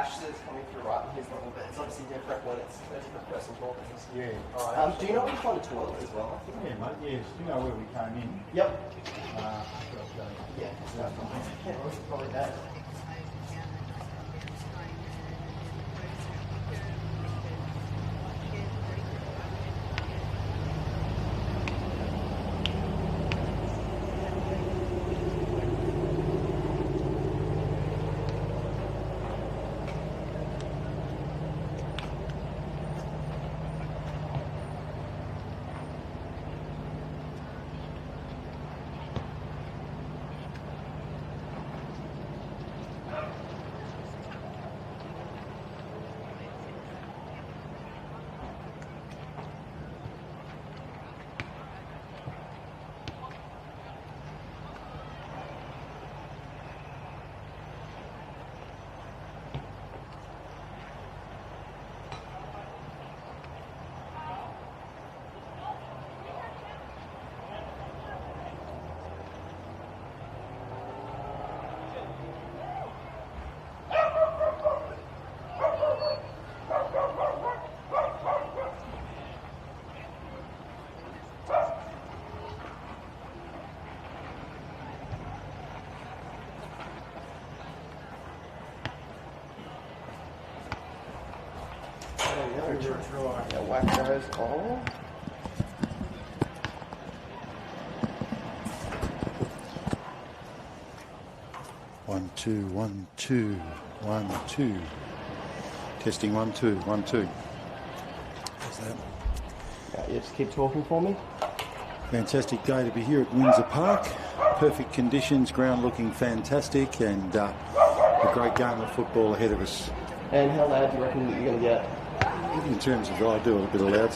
ash that's coming through right in his little bit. It's obviously different when it's a different person talking. Yeah. All right. Do you know where you find a toilet as well? Yeah, mate. Yes. You know where we came in? Yep. Yeah. Probably that. Yeah, whack those all. One, two, 1, 2, 1, 2. Testing 1, 2, 1, 2. How's that? Yeah, just keep talking for me. Fantastic day to be here at Windsor Park. Perfect conditions, ground looking fantastic, and a great game of football ahead of us. And how loud do you reckon you're going to get? In terms of, I do a bit of loud.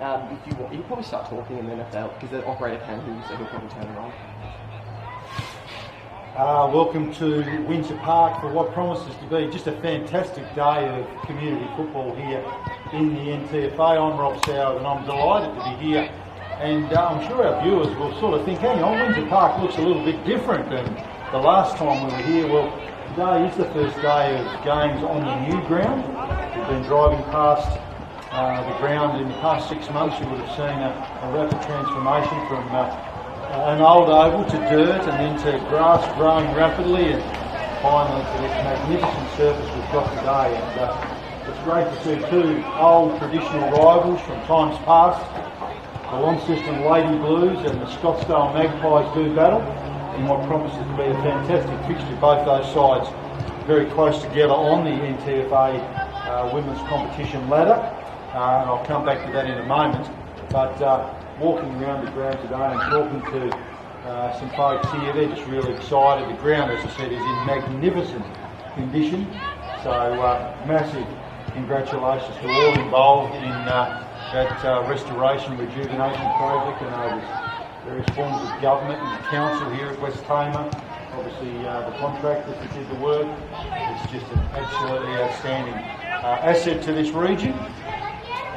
If you want, you can probably start talking, and then if they'll, because the operator can hear you, so he'll probably turn it on. Welcome to Windsor Park for what promises to be just a fantastic day of community football here in the NTFA. I'm Rob Soward and I'm delighted to be here. And I'm sure our viewers will sort of think, hang on, Windsor Park looks a little bit different than the last time we were here. Well, today is the first day of games on the new ground. We've been driving past the ground in the past 6 months. You would have seen a rapid transformation from an old oval to dirt and then to grass growing rapidly and finally to this magnificent surface we've got today. And it's great to see two old traditional rivals from times past, the Launceston Lady Blues and the Scottsdale Magpies do battle in what promises to be a fantastic fixture. Both those sides very close together on the NTFA women's competition ladder. And I'll come back to that in a moment. But walking around the ground today and talking to some folks here, they're just really excited. The ground, as I said, is in magnificent condition. So massive congratulations to all involved in that restoration rejuvenation project. And there's various forms of government and the council here at West Tamar. Obviously the contractors that did the work. It's just an absolutely outstanding asset to this region.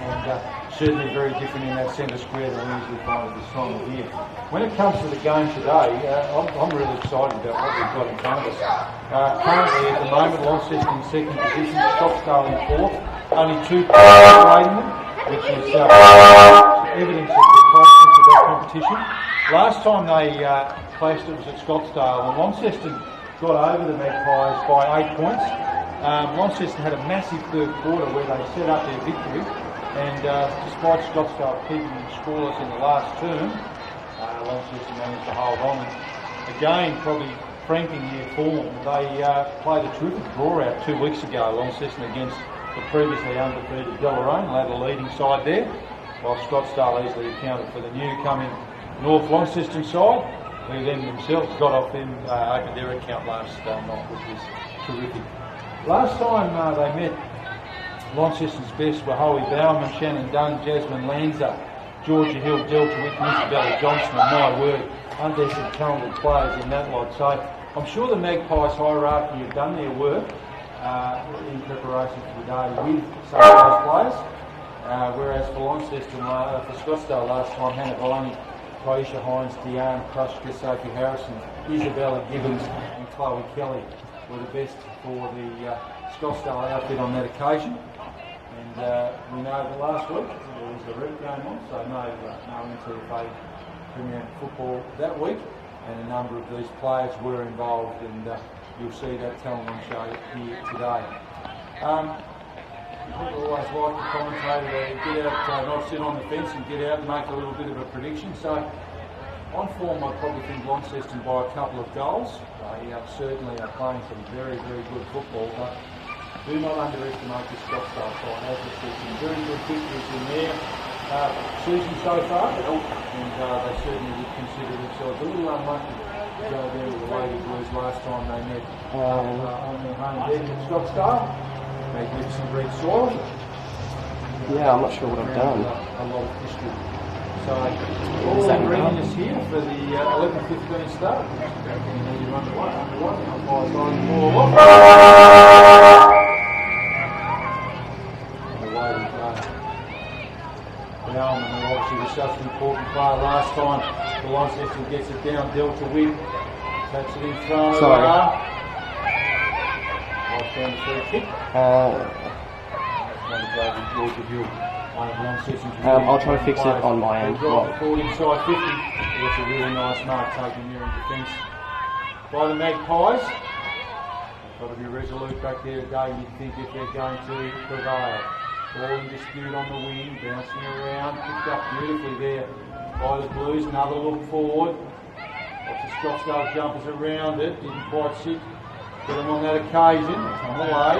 And certainly very different in that centre square than we usually find at this time of year. When it comes to the game today, I'm really excited about what we've got in front of us. Currently at the moment, Launceston in second position, Scottsdale in fourth, only 2 points separating them, which is evidence of the closeness of that competition. Last time they clashed, it was at Scottsdale, and Launceston got over the Magpies by 8 points. Launceston had a massive third quarter where they set up their victory. And despite Scottsdale keeping them scoreless in the last term, Launceston managed to hold on. And again, probably franking their form, they played a terrific draw out 2 weeks ago, Launceston against the previously undefeated Deloraine, the leading side there, while Scottsdale easily accounted for the newcoming North Launceston side, who then themselves got off them, opened their account last night, which was terrific. Last time they met, Launceston's best were Howie Bauman, Shannon Dunn, Jasmine Lanza, Georgia Hill, Delta Wick and Isabella Johnson, and my word, aren't there some talented players in that lot? So I'm sure the Magpies hierarchy have done their work in preparation for the day with some of those players, whereas for Launceston, for Scottsdale last time, Hannah Viney, Taisha Hines, Deanne Krushka, Sophie Harrison, Isabella Gibbons and Chloe Kelly were the best for the Scottsdale outfit on that occasion. And we know that last week there was a rep game on, so no NTFA Premier Football that week, and a number of these players were involved, and you'll see that talent on show here today. I always like the commentator to get out, not sit on the fence and get out and make a little bit of a prediction. So on form, I probably think Launceston by a couple of goals. They certainly are playing some very, very good football, but do not underestimate the Scottsdale side. As I said, some very good victories in their season so far, and they certainly would consider themselves a little unlucky to go there with the Lady Blues last time they met on their home deck at Scottsdale. Magnificent red soil. Yeah, I'm not sure what I've done. A lot of history. So, all in readiness here for the 11:15 start. You're underway. Bauman, who obviously was such an important player last time. The Launceston gets it down, Delta Wick, takes it in front. Sorry. Nice down the free kick. I'll try to fix it on my end. Forward inside 50. That's a really nice mark taken there in defence by the Magpies. Got to be resolute back there today. You'd think if they're going to prevail. Ball in dispute on the wing, bouncing around, picked up beautifully there by the Blues. Another look forward. Lots of Scottsdale jumpers around it. Didn't quite sit for them on that occasion. It's on the way.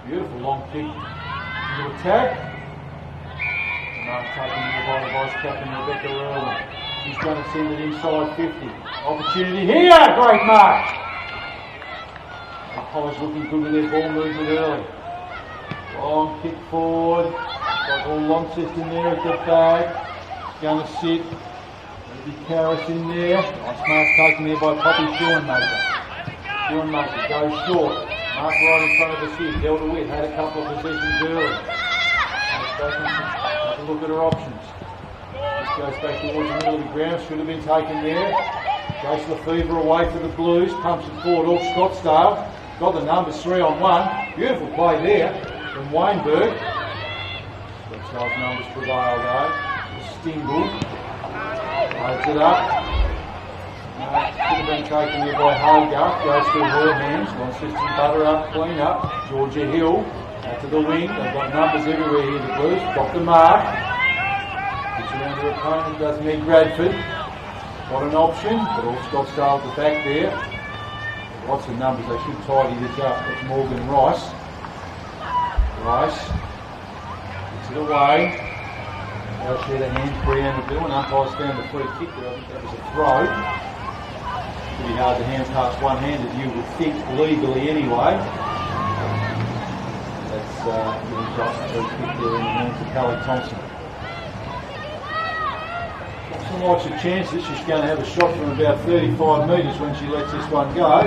Beautiful long kick into attack. Mark taken there by the vice captain Rebecca Earl. He's going to send it inside 50. Opportunity here. Great mark. The Pies looking good with their ball movement early. Long kick forward. Got all Launceston there at the back. Going to sit. Maybe Karras in there. Nice mark taken there by Poppy Schoenmaker. Schoenmaker goes short. Mark right in front of us here. Delta Witt had a couple of possessions early. Have a look at her options. This goes back towards the middle of the ground. Should have been taken there. Grace Lefevre away for the Blues. Pumps it forward. All Scottsdale. Got the numbers 3 on 1. Beautiful play there from Weinberg. Scottsdale's numbers prevail though. Stingle. Loads it up. Could have been taken here by Hogarth. Goes through her hands. Launceston butter up, clean up. Georgia Hill. Out to the wing. They've got numbers everywhere here, the Blues. Got the mark. Gets around her opponent. Doesn't need Bradford. Got an option, but all Scottsdale at the back there. Lots of numbers. They should tidy this up. That's Morgan Rice. Rice. Gets it away. They'll share the hands. Brianna doing. Umpires found the free kick, but I think that was a throw. Pretty hard to hand pass one-handed, you would think, legally anyway. That's really got a free kick there in the hands of Kelly Thompson. Thompson likes her chances. She's going to have a shot from about 35 metres when she lets this one go.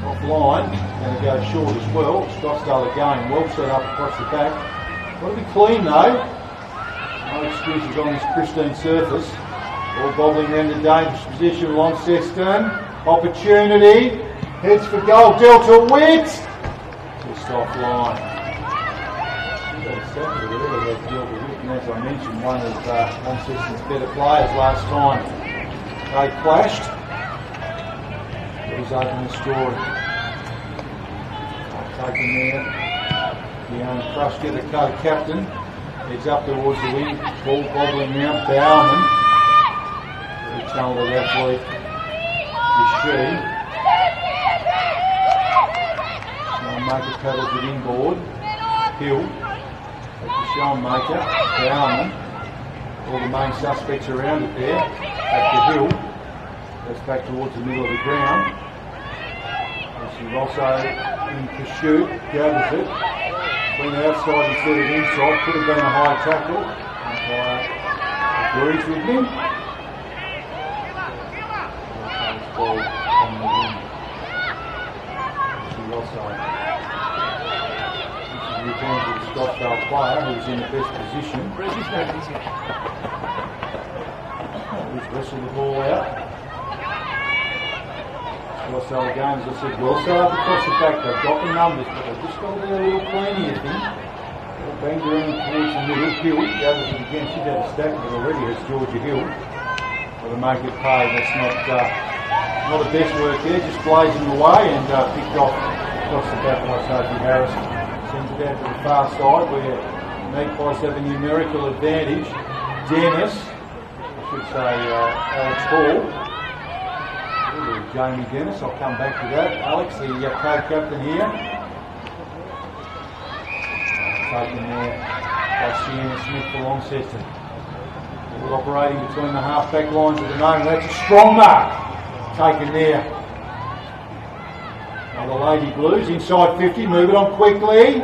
Offline. Going to go short as well. Scottsdale again, well set up across the back. Got to be clean though. No excuses on this pristine surface. All bobbling around the dangerous position. Launceston. Opportunity. Heads for goal. Delta Witt. Just offline. And as I mentioned, one of Launceston's better players last time they clashed. He's open the story. Taken there. Fiona Krusker, the co-captain. Heads up towards the wing. Ball bobbling now. Bowman. Very talented athlete is she. Schoenmaker paddles it inboard. Hill. Schoenmaker. Bowman. All the main suspects around it there. Back to Hill. Goes back towards the middle of the ground. She's also in pursuit. Gathers it. Went outside instead of inside, could have been a high tackle. Umpire agrees with him. Ball on the wing. She also returns to the Scottsdale player who was in the best position. He's wrestled the ball out. Scottsdale again, as I said, well set up across the back. They've got the numbers, but they've just got to be a little cleaner, I think. Banged around towards the middle. Hill gathers it again. She's had a stack of it already. It's Georgia Hill. Got to make it pay. That's not the best work there. Just blazing away and picked off across the back by Sophie Harrison. Sends it out to the far side where Magpies have a numerical advantage. Dennis, I should say Alex Hall. Jamie Dennis, I'll come back to that. Alex, the co-captain here. Taken there by Sienna Smith for Launceston. We're operating between the half-back lines at the moment. That's a strong mark. Taken there. Now the Lady Blues inside 50, move it on quickly. In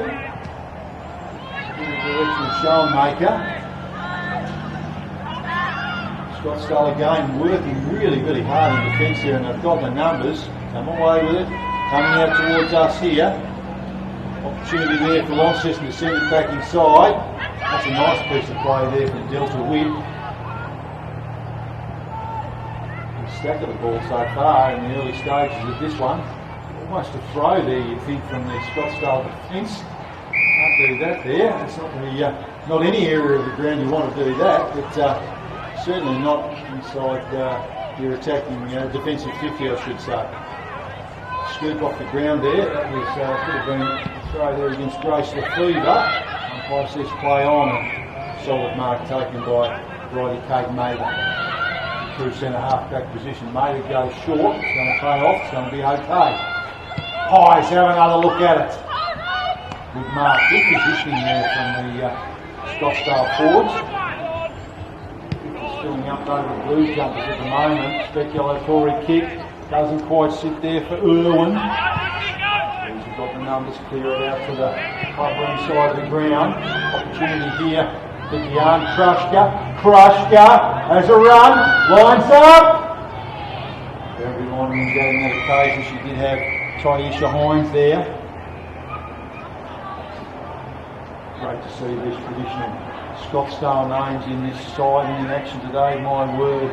the direction of Schoenmaker. Scottsdale again working really, really hard in defence here, and they've got the numbers. Come away with it. Coming out towards us here. Opportunity there for Launceston to send it back inside. That's a nice piece of play there for Delta Witt. Stack of the ball so far in the early stages of this one. Almost a throw there, you'd think, from the Scottsdale defence. Can't do that there. It's not really, not any area of the ground you want to do that, but certainly not inside your attacking defensive 50, I should say. Scoop off the ground there. That was could have been a throw there against Grace Lefevre. Umpire says play on. A solid mark taken by Bridie Kate Mather. True centre half-back position. Mather goes short. It's going to pay off. It's going to be okay. Pies, have another look at it. Good mark. Good positioning there from the Scottsdale forwards. Filling up over the Blues jumpers at the moment. Speculatory kick. Doesn't quite sit there for Irwin. He's got the numbers, clear it out to the upper side of the ground. Opportunity here for Dion. Krushka has a run, lines up. Every lineman getting that occasion. She did have Tyesha Hines there. Great to see these traditional Scottsdale names in this side and in action today. My word,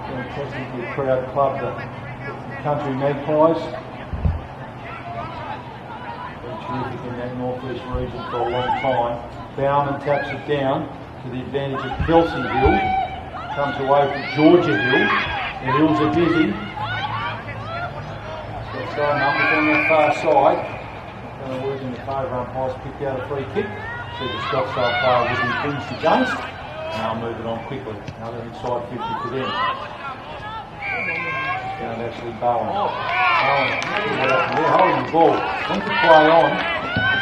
fantastically proud club, the Country Magpies. Been terrific in that northwest region for a long time. Bowman taps it down to the advantage of Kelsey Hill. Comes away from Georgia Hill. The Hills are busy. Scottsdale numbers on that far side. Going to work in the favour. Umpires picked out a free kick. See the Scottsdale player was infringed against. Now move it on quickly. Another inside 50 for them. Down to Ashley Bowen. What happened there? Holding the ball. Went to play on.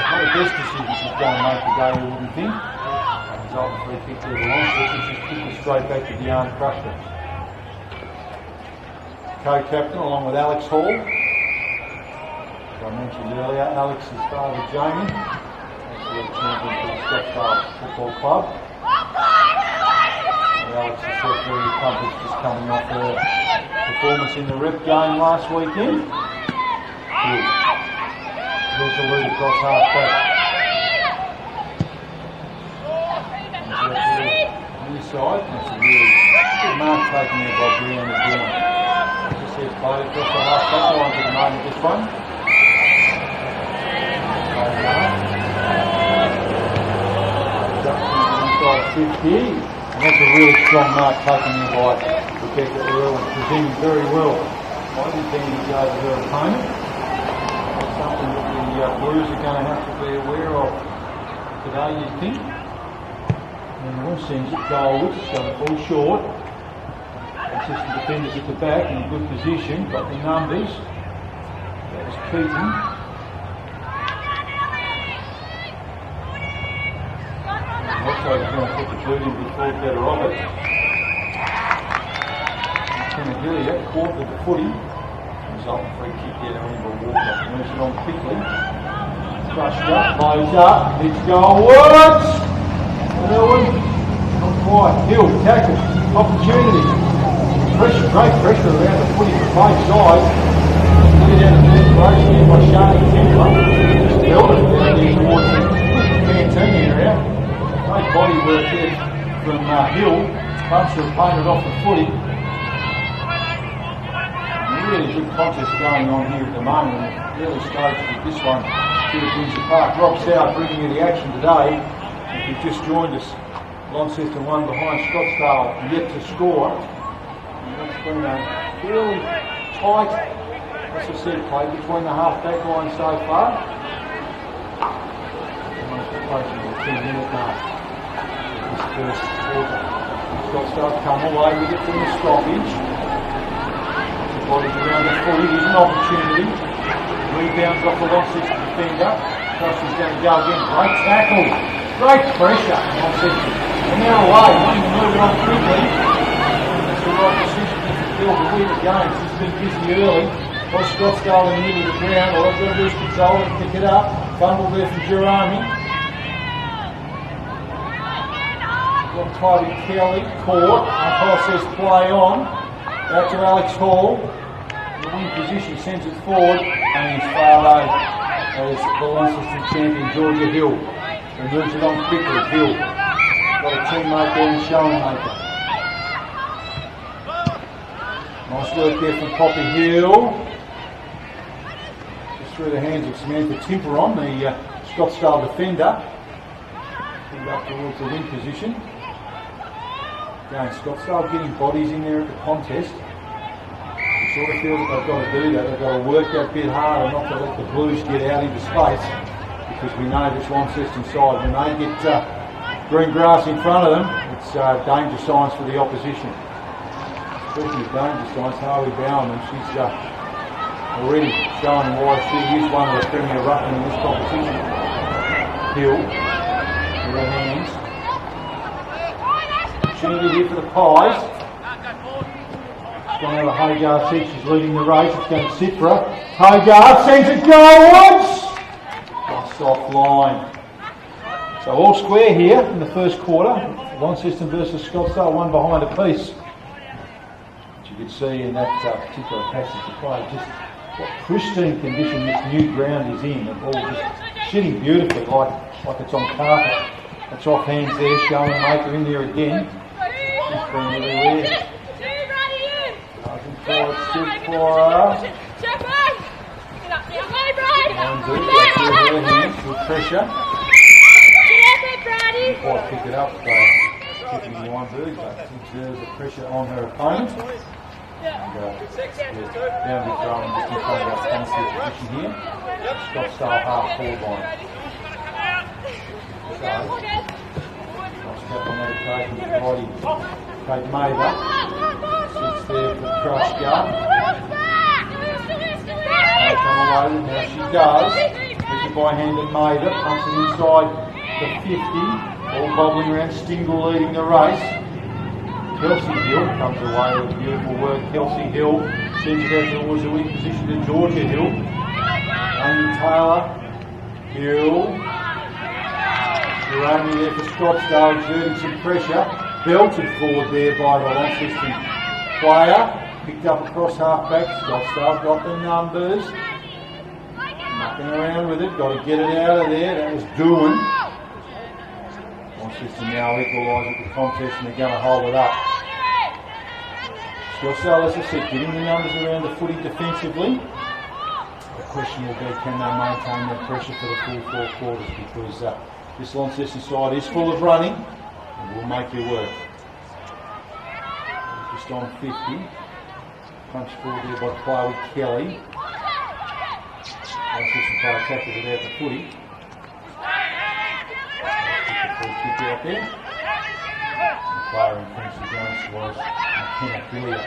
Not the best decision she's going to make today, I wouldn't think. Result of free kick to the Launceston. She's kicked it straight back to Dion Krushka. Co-captain along with Alex Hall. As I mentioned earlier, Alex's father Jamie. Absolute champion for the Scottsdale Football Club. And Alex herself very accomplished, just coming off her performance in the rep game last weekend. Good. There's a lead across half back. On this side, that's a really good mark taken there by Brianna Dillon. As I said, played across the half back line for the moment this one. Inside 50. And that's a really strong mark taken there by Rebecca Earl and presenting very well. By the advantage over her opponent. That's something that the Blues are going to have to be aware of today, you think. And one sends it goalwards, it's going to fall short. Assistant defenders at the back in a good position, got the numbers. That was Keaton. Also going to put the boot in before better of it. Kenna Hillier caught with the footy. Result free kick there, Amber Walker moves it on quickly. Crushed up, loads up, it's goalwards. Irwin, not quite. Hill, tackle, opportunity. Pressure, great pressure around the footy from both sides. Put it down the third place here by Shani Templer. Just held it down there towards the canteen area. Great body work there from Hill. Bumps her opponent off the footy. Really good contest going on here at the moment. Early stages of this one here at Windsor Park. Rob South bringing you the action today. If you've just joined us, Launceston 1 behind Scottsdale, yet to score. And that's been a fairly tight, as I said, play between the half-back line so far. Almost approaching the 10-minute mark of this first quarter. Scottsdale come away with it from the stoppage. The bodies around the footy, there's an opportunity. Rebounds off the Launceston defender. Krushka's going to go again. Great tackle. Great pressure on Sexton. And now away, wanting to move it on quickly. That's the right decision to fulfill the win again. She's been busy early. Was Scottsdale in the middle of the ground. All I've got to do is control it and pick it up. Fumble there from Jerome. Got Toby Kelly caught. Umpire says play on. Out to Alex Hall. The wing position sends it forward. And he's far low as the Launceston champion Georgia Hill. And moves it on quickly, Hill. Got a teammate there in Schoenmaker. Nice work there from Poppy Hill. Just through the hands of Samantha Timperon, the Scottsdale defender. Pulled up towards the wing position. Again, Scottsdale getting bodies in there at the contest. You sort of feel that they've got to do that. They've got to work that bit harder, not to let the Blues get out into space. Because we know this Launceston side, when they get green grass in front of them, it's danger signs for the opposition. Speaking of danger signs, Harley Bowerman, she's already showing why she is one of the premier ruckmen in this competition. Hill, with her hands. Opportunity here for the Pies. It's gone over Hogarth, she's leading the race, it's going to sit for her. Hogarth sends it goalwards! offline. So all square here in the first quarter. Launceston versus Scottsdale, one behind a piece. As you can see in that particular passage of play, just what pristine condition this new ground is in. The ball just sitting beautifully like it's on carpet. That's off hands there, showing Maker in there again. She's been everywhere. Doesn't forward, still for her. With pressure. Didn't quite pick it up, kicking in one bird, but exerts the pressure on her opponent. And, boundary throwing just in front of our concept position here. Scottsdale half forward line. So, nice tap on that occasion with body. Kate Mather sits there for the crush guard. Come away with now she does. Measured by hand and Mather, pumps it inside the 50. All bobbling around, Stingle leading the race. Kelsey Hill comes away with beautiful work. Kelsey Hill sends it out towards the weak position to Georgia Hill. Amy Taylor. Hill. Jerome there for Scottsdale, exerting some pressure. Belted forward there by the Launceston player. Picked up across half-back. Scottsdale got the numbers. Mucking around with it. Got to get it out of there. That was doing. Launceston now equalise at the contest and they're going to hold it up. Scottsdale, as I said, getting the numbers around the footy defensively. The question will be, can they maintain that pressure for the full 4 quarters, because this Launceston side is full of running and will make you work. Just on 50. Punch forward there by Chloe Kelly. Launceston player tackled it out the footy. Kick out there. The player in Quincy Jones was McKenna Billier.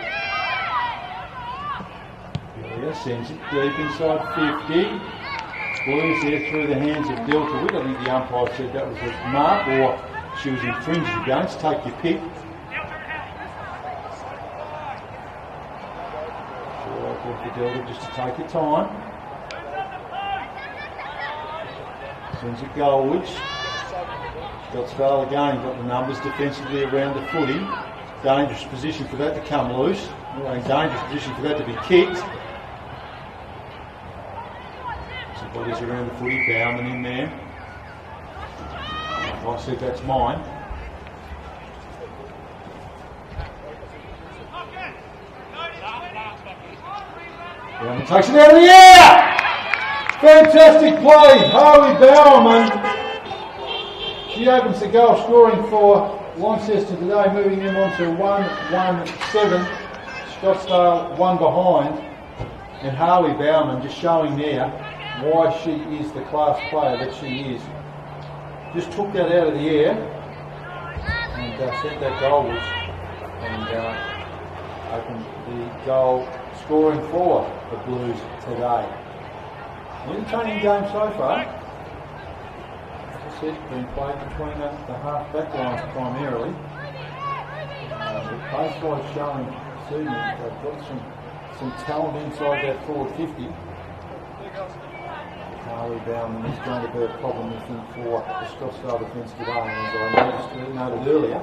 Billier sends it deep inside 50. Blues there through the hands of Delta Witt. I think the umpire said that was a mark, or she was infringed against. Take your pick. Sure, for Delta just to take your time. Sends it goalwards. Scottsdale again got the numbers defensively around the footy. Dangerous position for that to come loose. Dangerous position for that to be kicked. Some bodies around the footy, Bowman in there. I said that's mine. Bowman takes it out of the air! Fantastic play, Harley Bowerman. She opens the goal scoring for Launceston today, moving them on to 1-1-7. Scottsdale one behind. And Harley Bowerman just showing there why she is the class player that she is. Just took that out of the air and sent that goalwards and opened the goal scoring for the Blues today. Entertaining game so far. As I said, been played between the half-back lines primarily. Both sides showing that they've got some talent inside that forward 50. Harley Bowman is going to be a problem, I think, for the Scottsdale defence today. And as I noted earlier,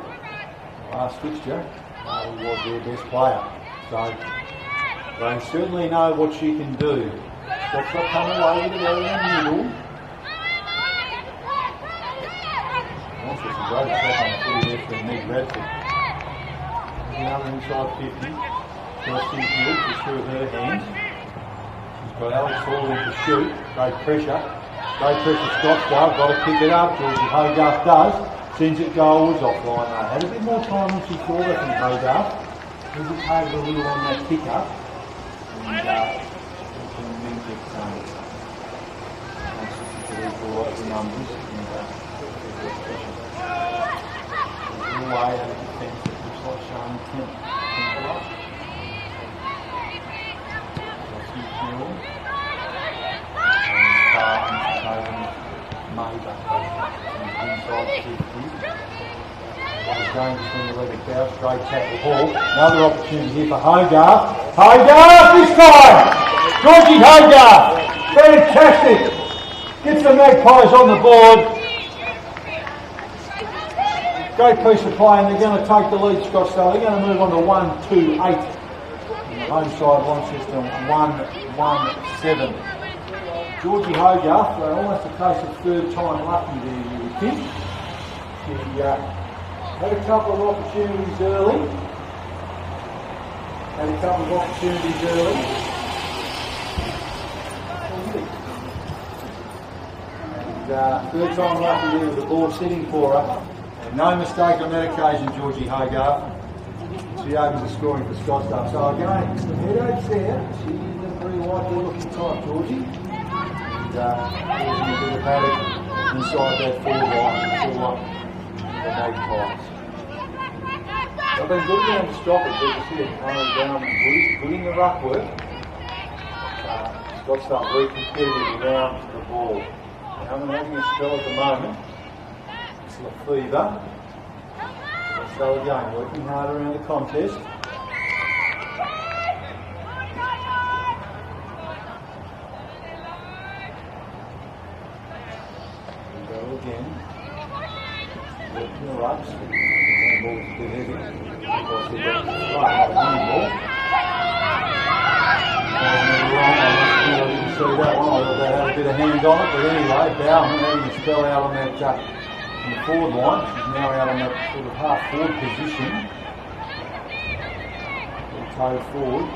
last fixture, Harley was their best player. So they certainly know what she can do. Scottsdale coming away with it out in the middle. Also some great attack on the footy there from Meg Radford. Another inside 50. Kelsey Hill just through her hands. She's got Alex Hall in to shoot. Great pressure. Great pressure Scottsdale. Got to pick it up. Georgie Hogarth does. Sends it goalwards offline. They had a bit more time than she thought, I think, Hogarth. Hesitated a little on that kick up. And the numbers. There's no way out of defence that looks like showing tempo up. Inside 50. Dangerous when you let it go. Straight tackle ball. Another opportunity here for Hogarth. Hogarth this time! Georgie Hogarth! Fantastic! Gets the Magpies on the board. Great piece of play, and they're going to take the lead, Scottsdale. They're going to move on to 1-2-8. Home side, Launceston 1-1-7. Georgie Hogarth, almost a case of third time lucky there, you would think. She had a couple of opportunities early. Third time lucky there with the ball sitting for her. And no mistake on that occasion, Georgie Hogarth. She opens the scoring for Scottsdale. So again, some headaches there. She isn't a very likely looking type, Georgie. And causing a bit of havoc inside that forward line for the Magpies. They've been good enough to stop it, but you see it coming down good in the ruck work. Scottsdale very competitive around the ball. Having a spell at the moment. It's Lefevre. So again, working hard around the contest. We go again. Working the rucks. The ball's a bit heavy. Because they've got right on the ball. I didn't see that one, although they had a bit of hand on it, but anyway, Bowman having a spell out on that in the forward line. She's now out on that sort of half forward position. Toe forward.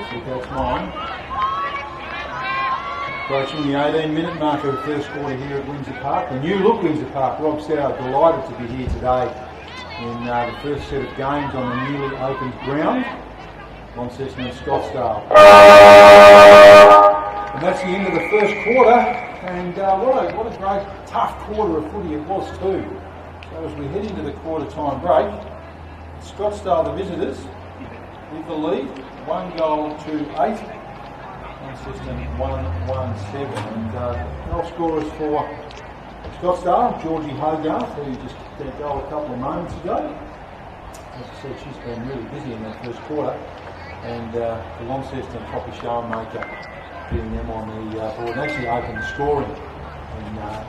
See, that's mine. Approaching the 18-minute mark of the first quarter here at Windsor Park. The new look Windsor Park. Rob Sauer delighted to be here today in the first set of games on the newly opened ground, Launceston Scottsdale. And that's the end of the first quarter, and what a great tough quarter of footy it was too. So as we head into the quarter time break, Scottsdale, the visitors, with the lead, 1-8. Launceston 1-7, and goal scorers for Scottsdale, Georgie Hogarth, who just kicked that goal a couple of moments ago. As I said, she's been really busy in that first quarter, and the Launceston Poppy Showmaker getting them on the board and actually opened the scoring in the match.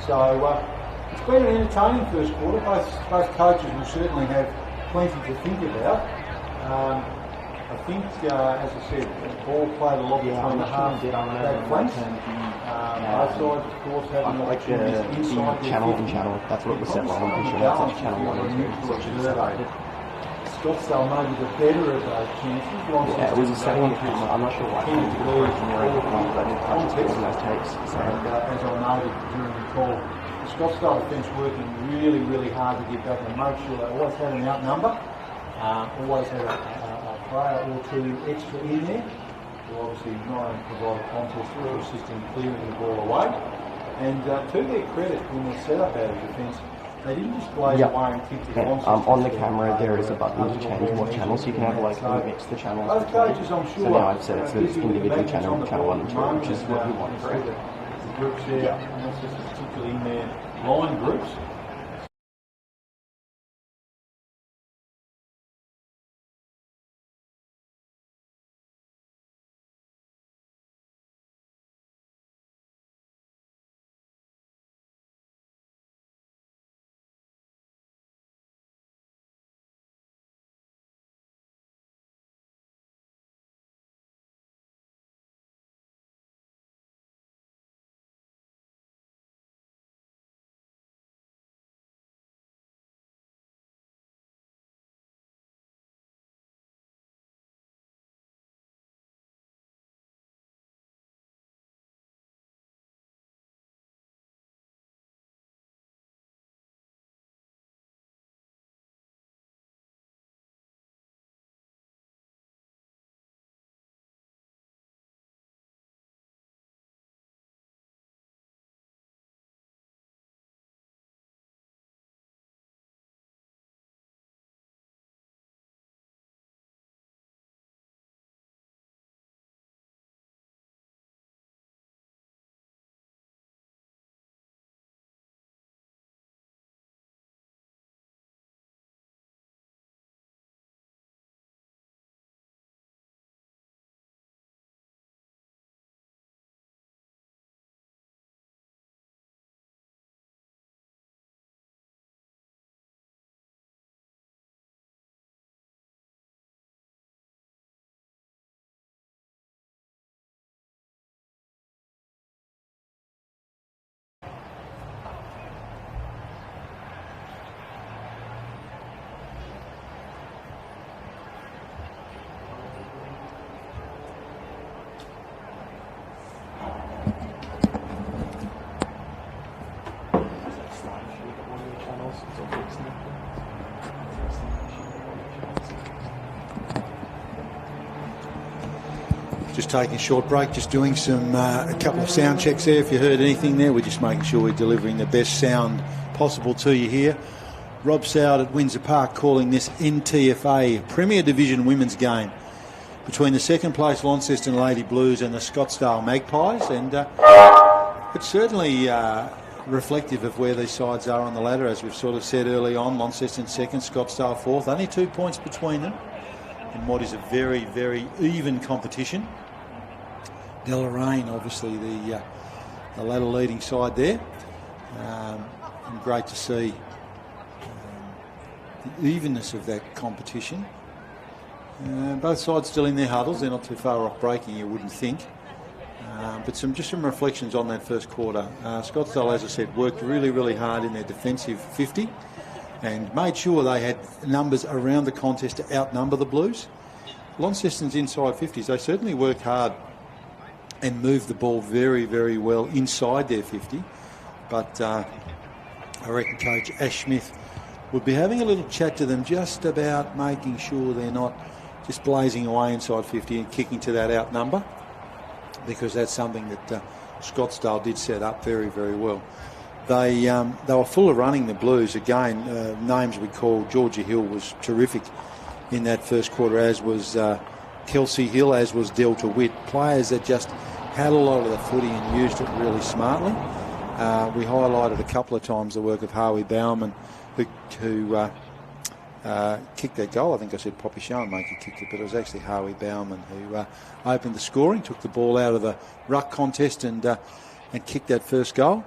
So it's been an entertaining first quarter. Both coaches will certainly have plenty to think about. I think, as I said, the ball played a lot between the half back flanks. Both sides, of course, having opportunities inside their channel and channel. That's what was set wrong. I'm sure that's like channel 1 and 2. Scottsdale may be the better of those chances. Yeah, it was a setting on the camera. I'm not sure why. But it context in those takes. So. And as I noted during the call, the Scottsdale defence working really, really hard to get back and make sure they always had an outnumber, always had a player or two extra in there, who obviously not only provide a contest or assist in clearing the ball away. And to their credit, when they set up out of defence, they didn't just blaze away and kick the on the camera, there is a button to change what channel, so you can have like mix the channels. Both coaches, I'm sure. So now I've set it to this individual channel 1 and 2, which is what we want for it. The groups there, and that's just particularly in their line groups. Just taking a short break, just doing some a couple of sound checks there. If you heard anything there, we're just making sure we're delivering the best sound possible to you here. Rob Soward at Windsor Park calling this NTFA Premier Division women's game between the second place Launceston Lady Blues and the Scottsdale Magpies, and it's certainly reflective of where these sides are on the ladder, as we've sort of said early on. Launceston second, Scottsdale fourth, only 2 points between them in what is a very, very even competition. Deloraine, obviously the ladder leading side there, and great to see the evenness of that competition. Both sides still in their huddles. They're not too far off breaking, you wouldn't think. But just some reflections on that first quarter. Scottsdale, as I said, worked really, really hard in their defensive 50 and made sure they had numbers around the contest to outnumber the Blues. Launceston's inside 50s, they certainly worked hard and moved the ball very, very well inside their 50. But I reckon Coach Ash Smith would be having a little chat to them just about making sure they're not just blazing away inside 50 and kicking to that outnumber, because that's something that Scottsdale did set up very, very well. They were full of running, the Blues. Again, names we call. Georgia Hill was terrific in that first quarter, as was Kelsey Hill, as was Delta Witt. Players that just had a lot of the footy and used it really smartly. We highlighted a couple of times the work of Harvey Bauman, who kicked that goal. I think I said Poppy Schoenmaker kicked it, but it was actually Harvey Bauman who opened the scoring, took the ball out of the ruck contest and kicked that first goal.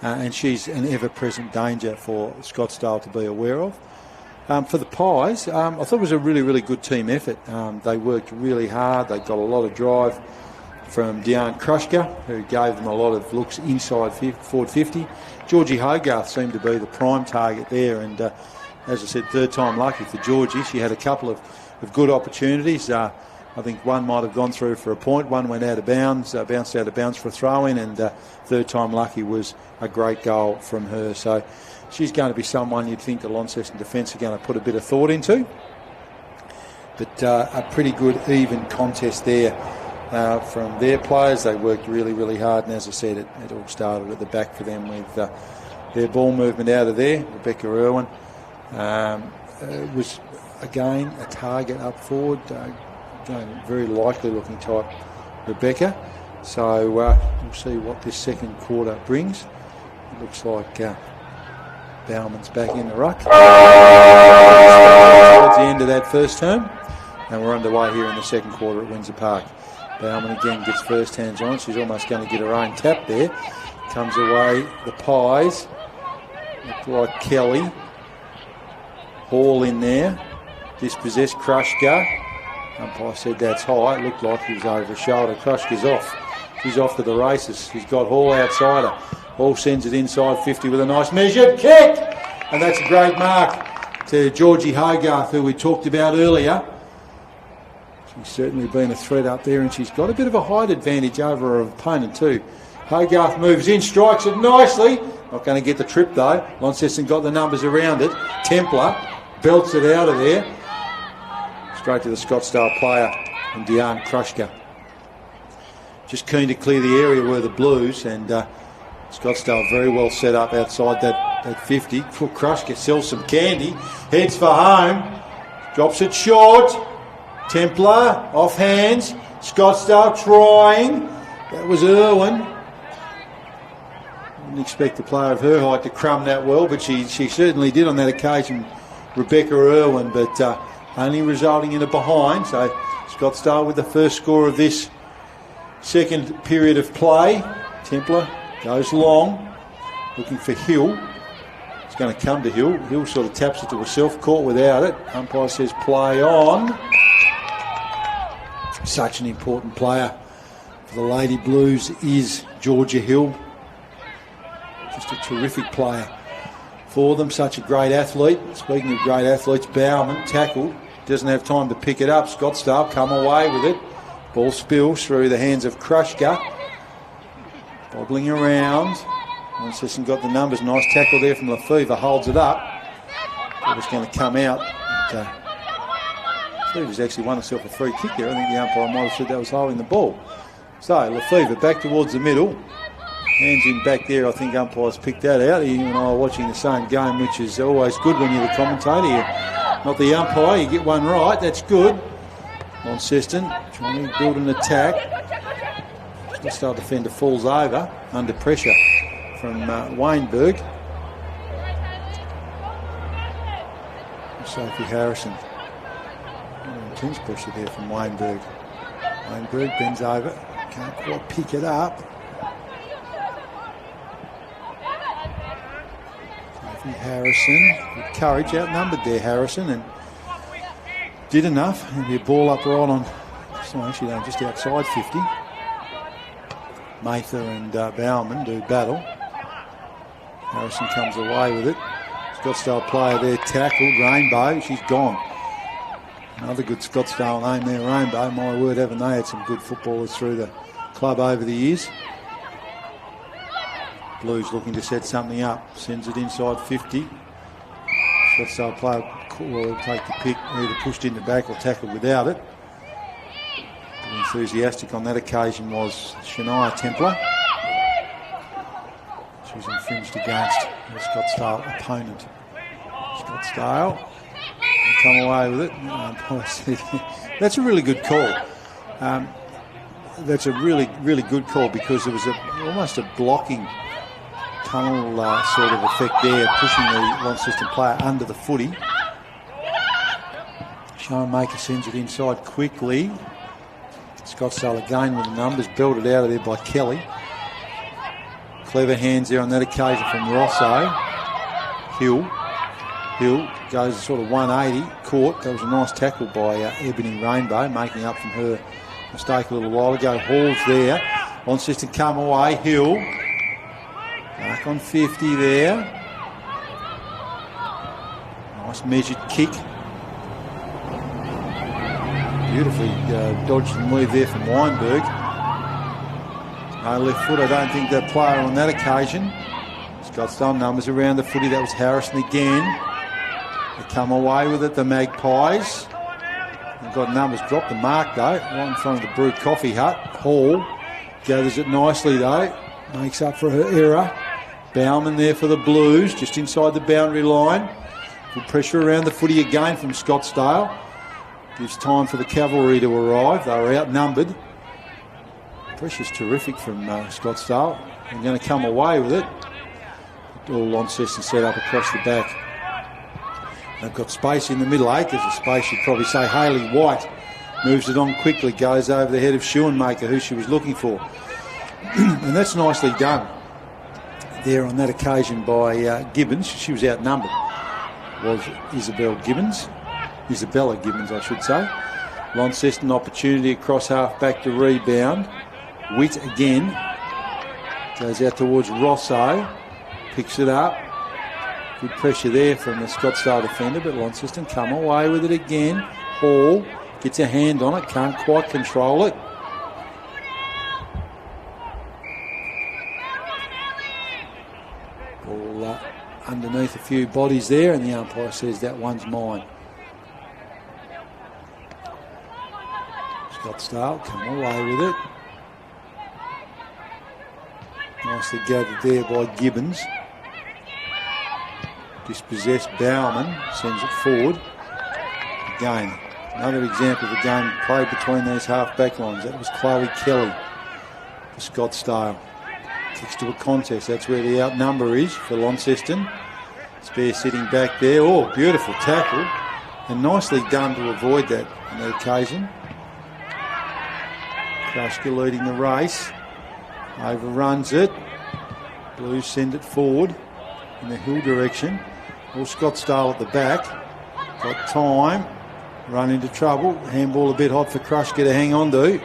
And she's an ever-present danger for Scottsdale to be aware of. For the Pies, I thought it was a really, really good team effort. They worked really hard. They got a lot of drive from Deanne Krushka, who gave them a lot of looks inside forward 50. Georgie Hogarth seemed to be the prime target there, and as I said, third time lucky for Georgie. She had a couple of good opportunities. I think one might have gone through for a point, one went out of bounds, bounced out of bounds for a throw-in, and third time lucky was a great goal from her. So she's going to be someone you'd think the Launceston defence are going to put a bit of thought into. But a pretty good even contest there from their players. They worked really, really hard, and as I said, it all started at the back for them with their ball movement out of there. Rebecca Irwin was again a target up forward, again, very likely looking type Rebecca. So we'll see what this second quarter brings. It looks like Bauman's back in the ruck towards the end of that first term, and we're underway here in the second quarter at Windsor Park. Bauman again gets first hands on. She's almost going to get her own tap there. Comes away. The Pies look like Kelly. Hall in there. Dispossessed Krushka. Umpire said that's high. It looked like he was over his shoulder. Krushka's off. She's off to the races. She's got Hall outside her. Hall sends it inside 50 with a nice measured kick. And that's a great mark to Georgie Hogarth, who we talked about earlier. She's certainly been a threat up there, and she's got a bit of a height advantage over her opponent too. Hogarth moves in, strikes it nicely. Not going to get the trip though. Launceston got the numbers around it. Templar belts it out of there. Straight to the Scottsdale player and Deanne Krushka. Just keen to clear the area where the Blues, and Scottsdale very well set up outside that 50. Krushka sells some candy, heads for home, drops it short. Templar off hands. Scottsdale trying. That was Irwin. Didn't expect the player of her height to crumb that well, but she certainly did on that occasion, Rebecca Irwin, but only resulting in a behind. So Scottsdale with the first score of this second period of play. Templar goes long, looking for Hill. It's going to come to Hill. Hill sort of taps it to herself, caught without it. Umpire says play on. Such an important player for the Lady Blues is Georgia Hill. Just a terrific player for them. Such a great athlete. Speaking of great athletes, Bauman tackled. Doesn't have time to pick it up. Scottsdale come away with it. Ball spills through the hands of Krushka. Bobbling around. Launceston got the numbers. Nice tackle there from Lefevre. Holds it up. It was going to come out. Lefever's actually won herself a free kick there. I think the umpire might have said that was holding the ball. So Lefever back towards the middle. Hands in back there. I think umpires picked that out. You and I are watching the same game, which is always good when you're the commentator. You're not the umpire. You get one right. That's good. Launceston trying to build an attack. Scottsdale defender falls over under pressure from Weinberg. Sophie Harrison. Intense pressure there from Weinberg. Weinberg bends over. Can't quite pick it up. Sophie Harrison. With courage, outnumbered there, Harrison, and did enough. And be a ball up right on, actually no, just outside 50. Mather and Bauman do battle. Harrison comes away with it. Scottsdale player there tackled. Rainbow, she's gone. Another good Scottsdale name there, Rainbow. My word, haven't they had some good footballers through the club over the years. Blues looking to set something up. Sends it inside 50. Scottsdale player will take the pick, either pushed in the back or tackled without it. Enthusiastic on that occasion was Shania Templar. She was infringed against her Scottsdale opponent. Scottsdale come away with it. That's a really good call. That's a really, really good call because there was almost a blocking tunnel sort of effect there, pushing the Launceston player under the footy. Schoenmaker sends it inside quickly. Scottsdale again with the numbers, belted out of there by Kelly. Clever hands there on that occasion from Rosso. Hill goes sort of 180, caught. That was a nice tackle by Ebony Rainbow, making up from her mistake a little while ago. Hall's there. Launceston come away. Hill. Back on 50 there. Nice measured kick. Beautifully dodged and weaved there from Weinberg. No left foot, I don't think that player on that occasion. Scottsdale numbers around the footy. That was Harrison again. They come away with it, the Magpies. They've got numbers, dropped the mark though, right in front of the Brewed Coffee Hut. Hall gathers it nicely though, makes up for her error. Bauman there for the Blues, just inside the boundary line. Good pressure around the footy again from Scottsdale. Gives time for the cavalry to arrive. They were outnumbered. Pressure's terrific from Scottsdale. They're going to come away with it. All Launceston set up across the back. They've got space in the middle eight. There's a space, you'd probably say. Hayley White moves it on quickly, goes over the head of Schoenmaker, who she was looking for. And that's nicely done there on that occasion by Gibbons. She was outnumbered. Was Isabella Gibbons, I should say. Launceston opportunity across half back to rebound. Witt again. Goes out towards Rosso. Picks it up. Good pressure there from the Scottsdale defender, but Launceston come away with it again. Hall gets a hand on it, can't quite control it. Ball underneath a few bodies there, and the umpire says that one's mine. Scottsdale come away with it. Nicely gathered there by Gibbons. Dispossessed Bauman, sends it forward. Again, another example of a game played between these half-back lines. That was Chloe Kelly for Scottsdale. Kicks to a contest. That's where the outnumber is for Launceston. Spare sitting back there. Oh, beautiful tackle. And nicely done to avoid that on that occasion. Krushka leading the race. Overruns it. Blues send it forward in the hill direction. All Scottsdale at the back. Got time. Run into trouble. Handball a bit hot for Krushka to hang on to.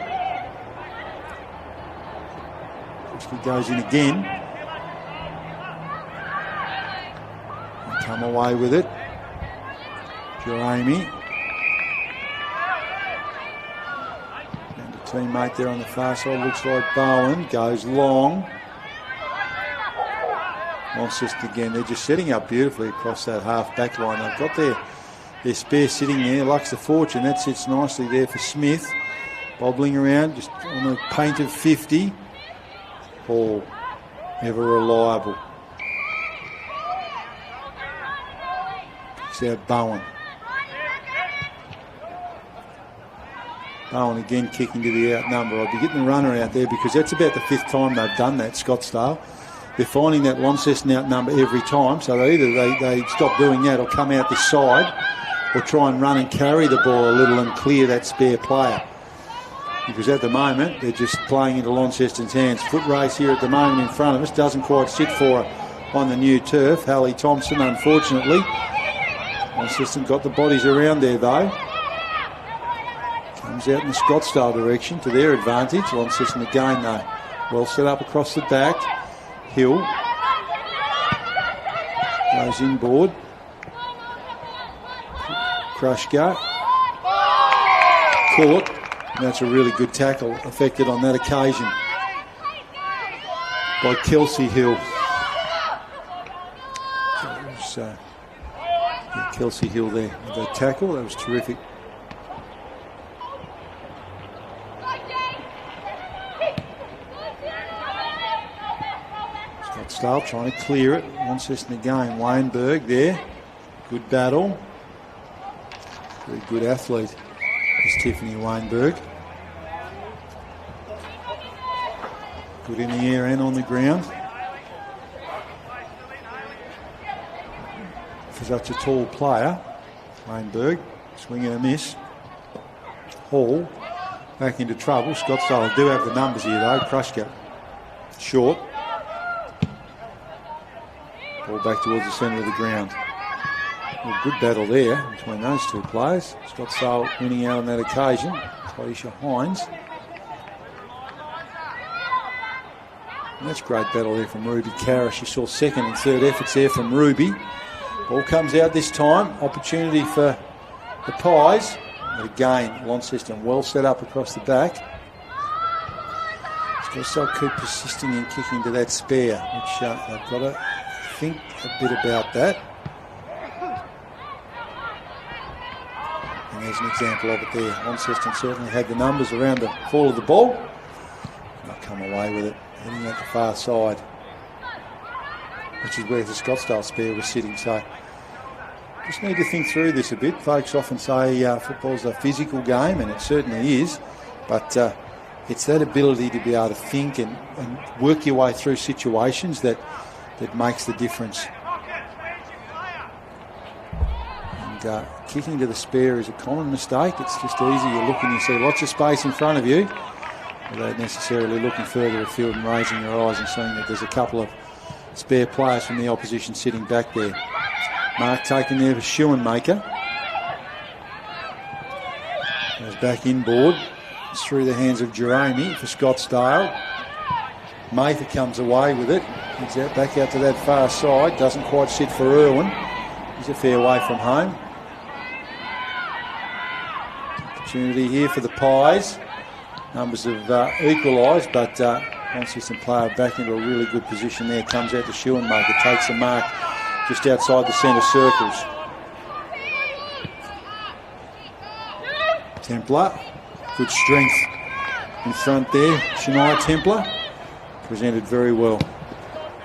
Krushka goes in again. They come away with it. Jeremy. And a teammate there on the far side. Looks like Bowen. Goes long. Launceston again, they're just setting up beautifully across that half-back line. They've got Their spare sitting there, Lux the Fortune. That sits nicely there for Smith. Bobbling around, just on the paint of 50. Hall, ever reliable. Picks out Bowen. Bowen again kicking to the outnumber. I'd be getting the runner out there because that's about the 5th time they've done that, Scottsdale. They're finding that Launceston outnumber every time, so either they stop doing that or come out this side or try and run and carry the ball a little and clear that spare player. Because at the moment, they're just playing into Launceston's hands. Foot race here at the moment in front of us. Doesn't quite sit for her on the new turf. Hallie Thompson, unfortunately. Launceston got the bodies around there, though. Comes out in the Scottsdale direction to their advantage. Launceston again, though. Well set up across the back. Hill goes inboard. Krushka. Caught. And that's a really good tackle affected on that occasion by Kelsey Hill. So it was Kelsey Hill there with that tackle. That was terrific. Scottsdale trying to clear it. Launceston again. Weinberg there. Good battle. Very good athlete is Tiffany Weinberg. Good in the air and on the ground. For such a tall player, Weinberg, swing and a miss. Hall back into trouble. Scottsdale do have the numbers here though. Krushka short. Ball back towards the centre of the ground. Well, good battle there between those two players. Scottsdale winning out on that occasion. Taisha Hines. And that's great battle there from Ruby Carrish. You saw second and third efforts there from Ruby. Ball comes out this time. Opportunity for the Pies. But again, Launceston well set up across the back. Scottsdale keep persisting in kicking to that spare, which they've got to think a bit about that. And there's an example of it there. Launceston certainly had the numbers around the fall of the ball. Not come away with it. Heading out the far side, which is where the Scottsdale spare was sitting. So just need to think through this a bit. Folks often say football's a physical game, and it certainly is, but it's that ability to be able to think and work your way through situations that makes the difference. And kicking to the spare is a common mistake. It's just easy. You look and you see lots of space in front of you, without necessarily looking further afield and raising your eyes and seeing that there's a couple of spare players from the opposition sitting back there. Mark taken there for Schoenmaker. Goes back inboard. It's through the hands of Jeremy for Scottsdale. Mather comes away with it. He's out back out to that far side. Doesn't quite sit for Irwin. He's a fair way from home. Opportunity here for the Pies. Numbers have equalised, but Launceston player back into a really good position there. Comes out to Schoenmaker, takes a mark just outside the centre circles. Templar, good strength in front there. Shania Templar presented very well.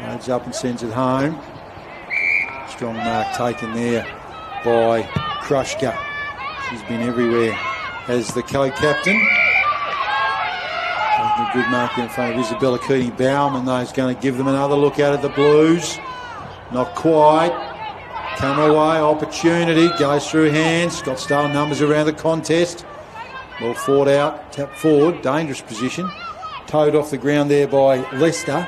Loads up and sends it home. Strong mark taken there by Krushka. She's been everywhere as the co-captain. A good mark in front of Isabella Keating-Baum, and those going to give them another look out at the Blues. Not quite. Come away, opportunity, goes through hands. Scottsdale numbers around the contest. Well fought out, tap forward, dangerous position. Towed off the ground there by Leicester.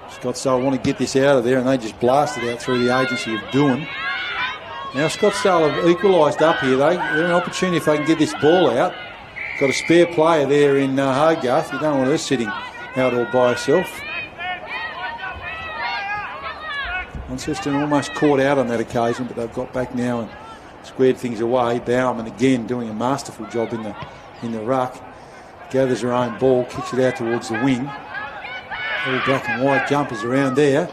Scottsdale want to get this out of there, and they just blasted out through the agency of Doohan. Now Scottsdale have equalised up here. They're an opportunity if they can get this ball out. Got a spare player there in Hogarth. You don't want her sitting out all by herself. Launceston almost caught out on that occasion, but they've got back now and squared things away. Bauman again doing a masterful job in the ruck. Gathers her own ball, kicks it out towards the wing. All black and white jumpers around there.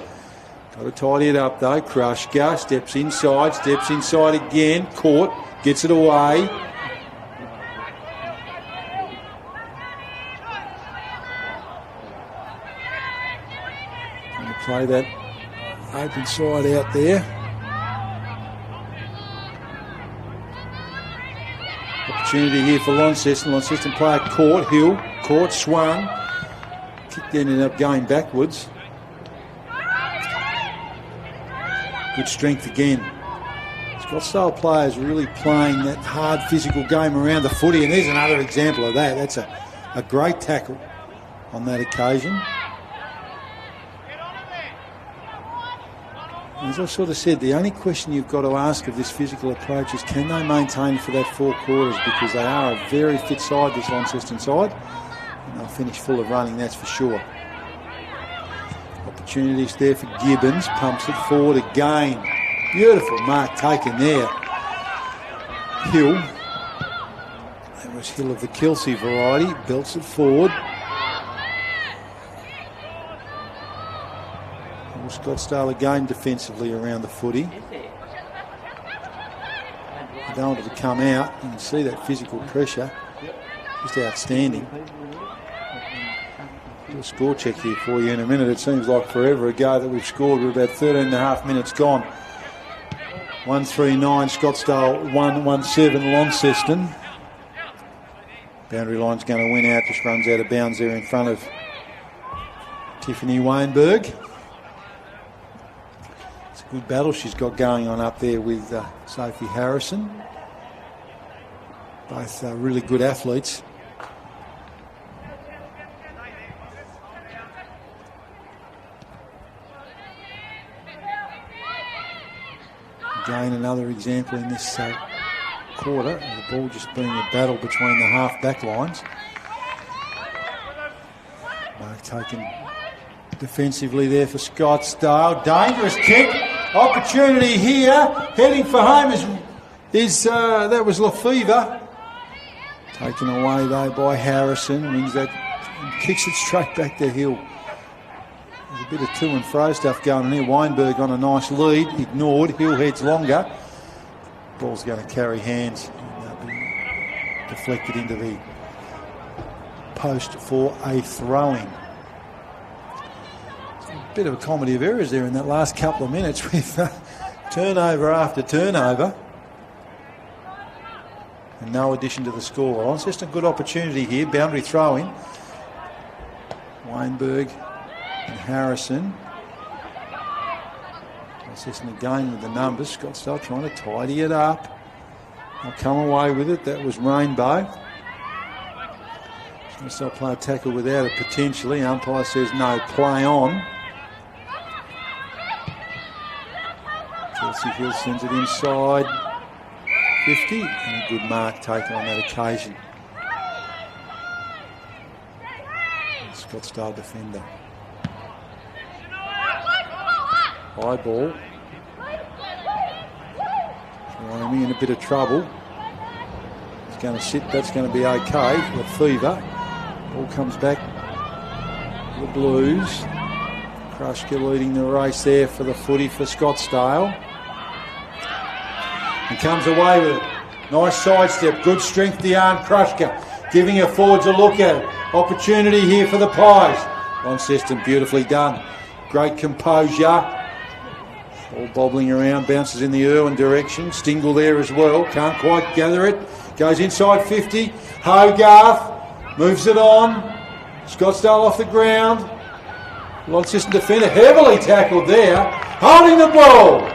Got to tidy it up though. Krushka steps inside again. Caught, gets it away. Going to play that open side out there. Opportunity here for Launceston. Launceston player caught. Hill caught, swung. Kick ended up going backwards. Good strength again. Scottsdale players really playing that hard physical game around the footy, and there's another example of that. That's a great tackle on that occasion. As I sort of said, the only question you've got to ask of this physical approach is can they maintain for that 4 quarters, because they are a very fit side, this Launceston side, and they'll finish full of running, that's for sure. Opportunities there for Gibbons, pumps it forward again. Beautiful mark taken there. Hill, that was Hill of the Kelsey variety, belts it forward. Scottsdale again defensively around the footy. They don't want it to come out. You can see that physical pressure. Just outstanding. Do a score check here for you in a minute. It seems like forever ago that we've scored. We're about 13 and a half minutes gone. 1-3-9 Scottsdale, 1-1-7 Launceston. Boundary line's going to win out. Just runs out of bounds there in front of Tiffany Weinberg. Good battle she's got going on up there with Sophie Harrison. Both really good athletes. Again, another example in this quarter of the ball just being a battle between the half back lines. Mark taken defensively there for Scottsdale. Dangerous kick. Opportunity here, heading for home is that was Lefevre. Taken away though by Harrison, wins that, and kicks it straight back to Hill. There's a bit of to and fro stuff going on here. Weinberg on a nice lead, ignored. Hill heads longer. Ball's going to carry hands and be deflected into the post for a throw-in. Bit of a comedy of errors there in that last couple of minutes with turnover after turnover and no addition to the score. It's just a good opportunity here. Boundary throw-in. Weinberg and Harrison. Launceston again with the numbers. Scottsdale trying to tidy it up. They'll come away with it. That was Rainbow. Scottsdale play a tackle without it potentially. Umpire says no, play on. Kelsey Hill sends it inside 50, and a good mark taken on that occasion. Scottsdale defender. High ball. Wyoming in a bit of trouble. It's going to sit, that's going to be okay. Lefevre. Ball comes back. The Blues. Krushka leading the race there for the footy for Scottsdale. And comes away with it. Nice sidestep, good strength the arm. Krushka giving her forwards a look at it. Opportunity here for the Pies. Launceston beautifully done. Great composure. All bobbling around, bounces in the Irwin direction. Stingle there as well, can't quite gather it. Goes inside 50. Hogarth moves it on. Scottsdale off the ground. Launceston defender heavily tackled there. Holding the ball.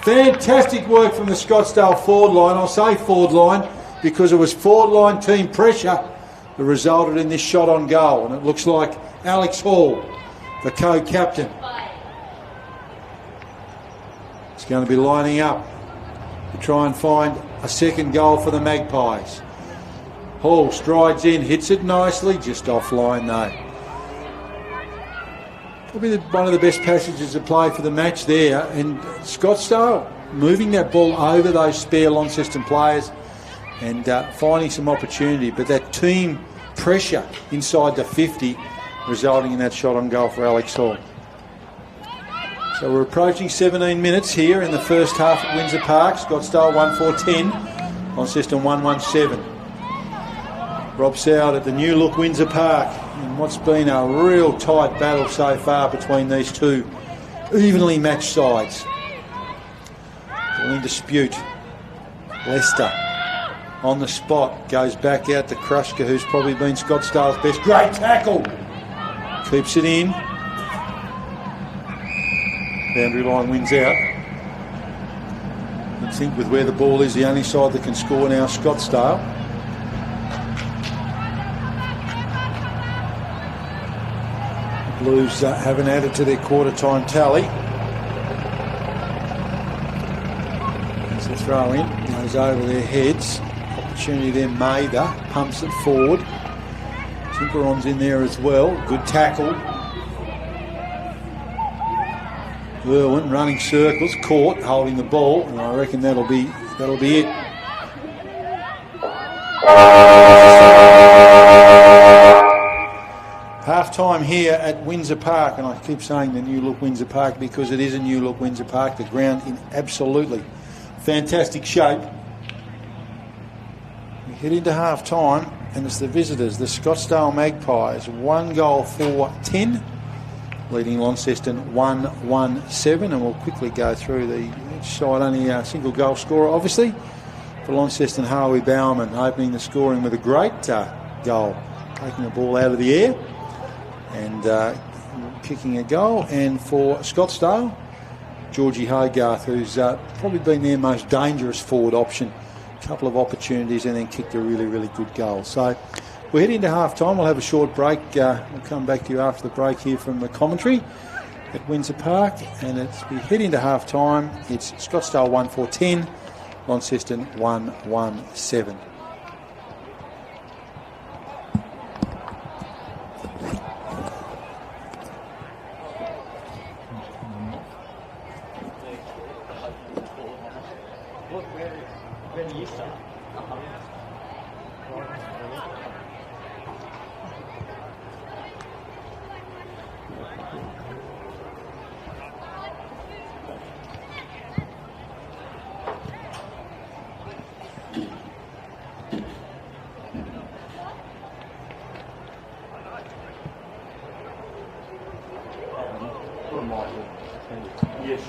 Fantastic work from the Scottsdale forward line. I'll say forward line because it was forward line team pressure that resulted in this shot on goal. And it looks like Alex Hall, the co-captain, is going to be lining up to try and find a second goal for the Magpies. Hall strides in, hits it nicely, just offline though. Probably one of the best passages of play for the match there, and Scottsdale moving that ball over those spare Launceston players and finding some opportunity, but that team pressure inside the 50 resulting in that shot on goal for Alex Hall. So we're approaching 17 minutes here in the first half at Windsor Park. Scottsdale 1-4-10, Launceston 1-1-7. Rob Soward at the new look Windsor Park in what's been a real tight battle so far between these two evenly matched sides. All in dispute. Leicester on the spot, goes back out to Krushka, who's probably been Scottsdale's best. Great tackle. Keeps it in. Boundary line wins out. You'd think with where the ball is, the only side that can score now is Scottsdale. The Blues haven't added to their quarter time tally. As the throw in goes over their heads. Opportunity there, Mather pumps it forward. Timperon's in there as well. Good tackle. Irwin running circles, caught, holding the ball, and I reckon that'll be it. Half time here at Windsor Park, and I keep saying the new look Windsor Park because it is a new look Windsor Park. The ground in absolutely fantastic shape. We head into half time, and it's the visitors, the Scottsdale Magpies, 1-4-10. Leading Launceston 1-1-7, and we'll quickly go through each side. Only a single goal scorer, obviously. For Launceston, Harvey Bowerman opening the scoring with a great goal, taking the ball out of the air and kicking a goal. And for Scottsdale, Georgie Hogarth, who's probably been their most dangerous forward option. A couple of opportunities and then kicked a really, really good goal. So we're heading into half time. We'll have a short break. We'll come back to you after the break here from the commentary at Windsor Park. And we head into half time. It's Scottsdale 1-4-10, Launceston 1-1-7. Where do you start? Yes.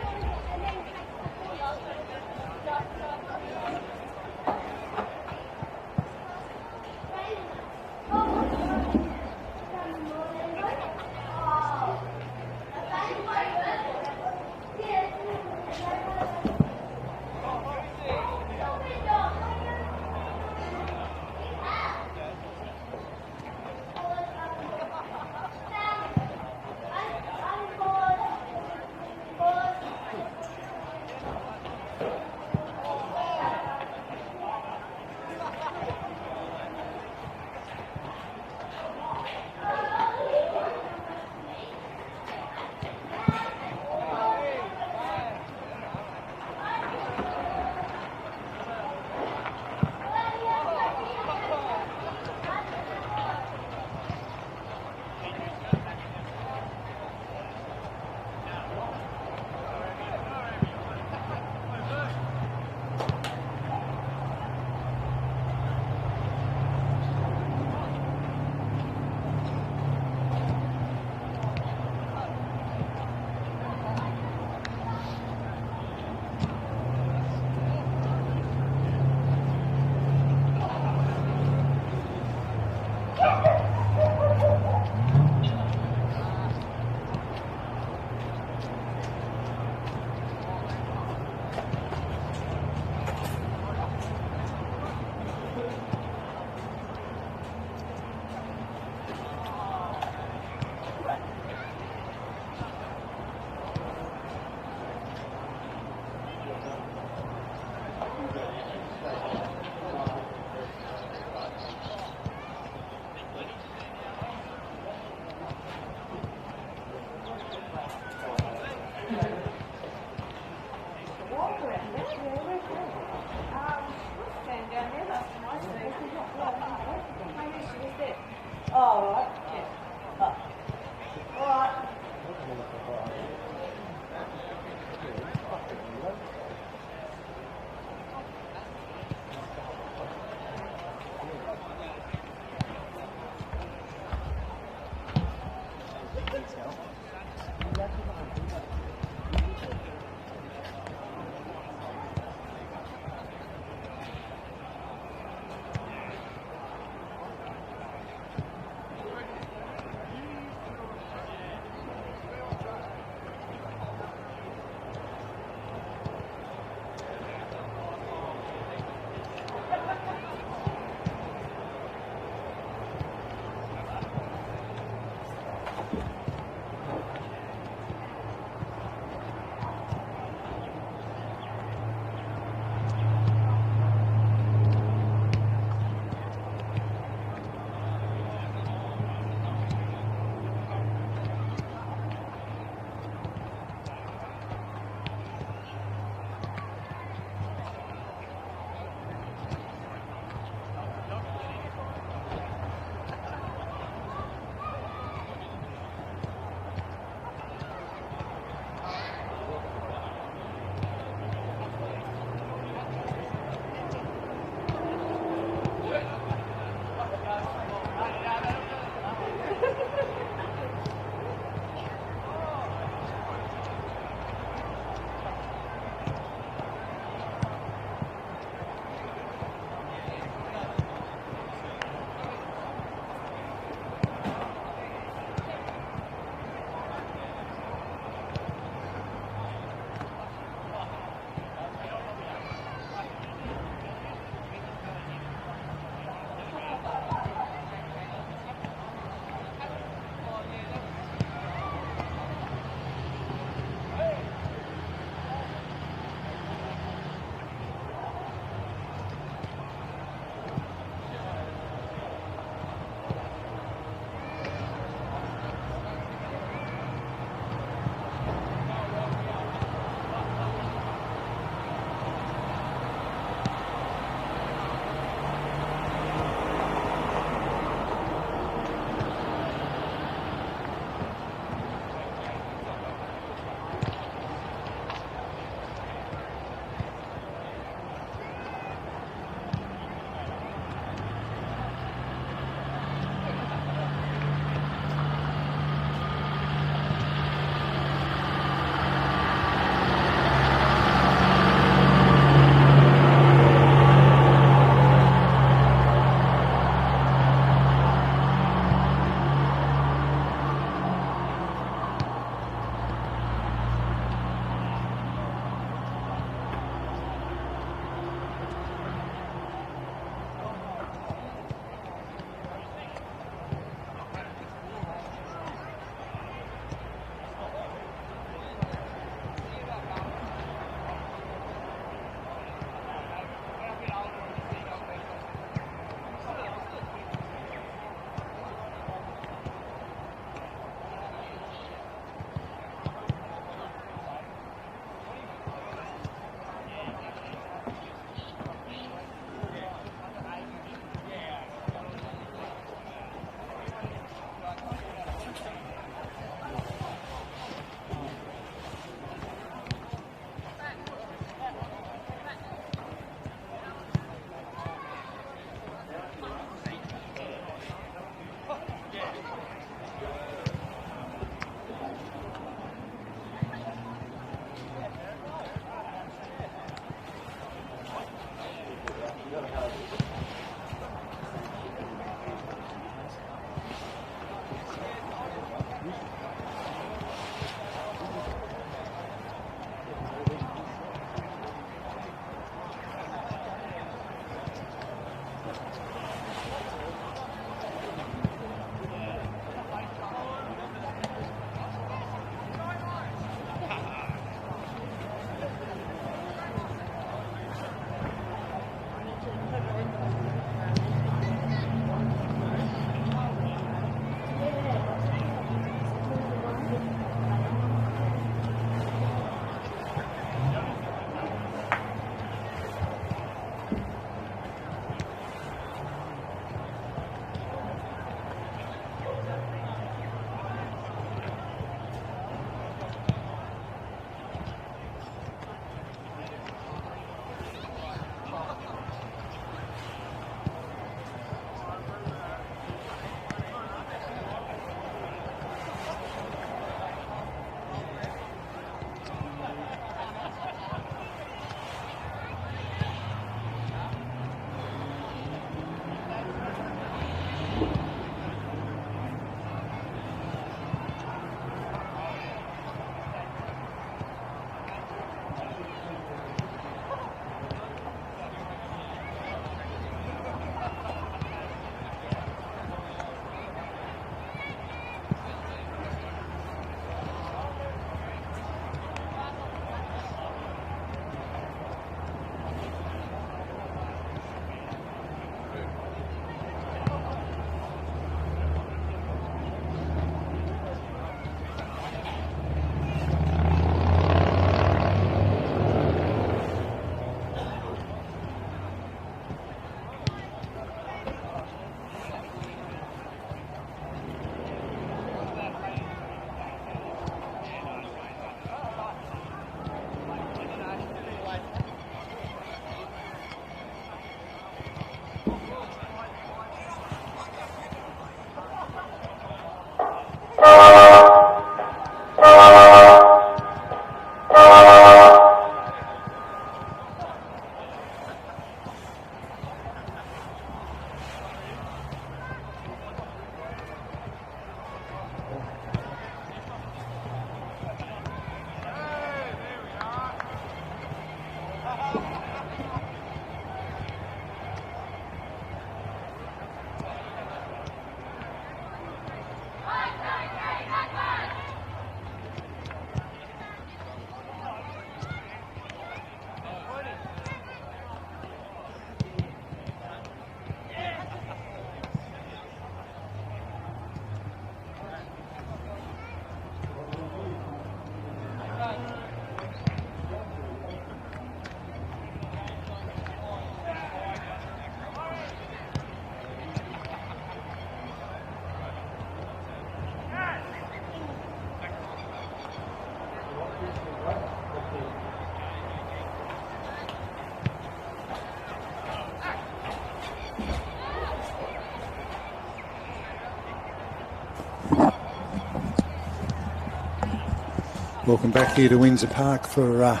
Welcome back here to Windsor Park for the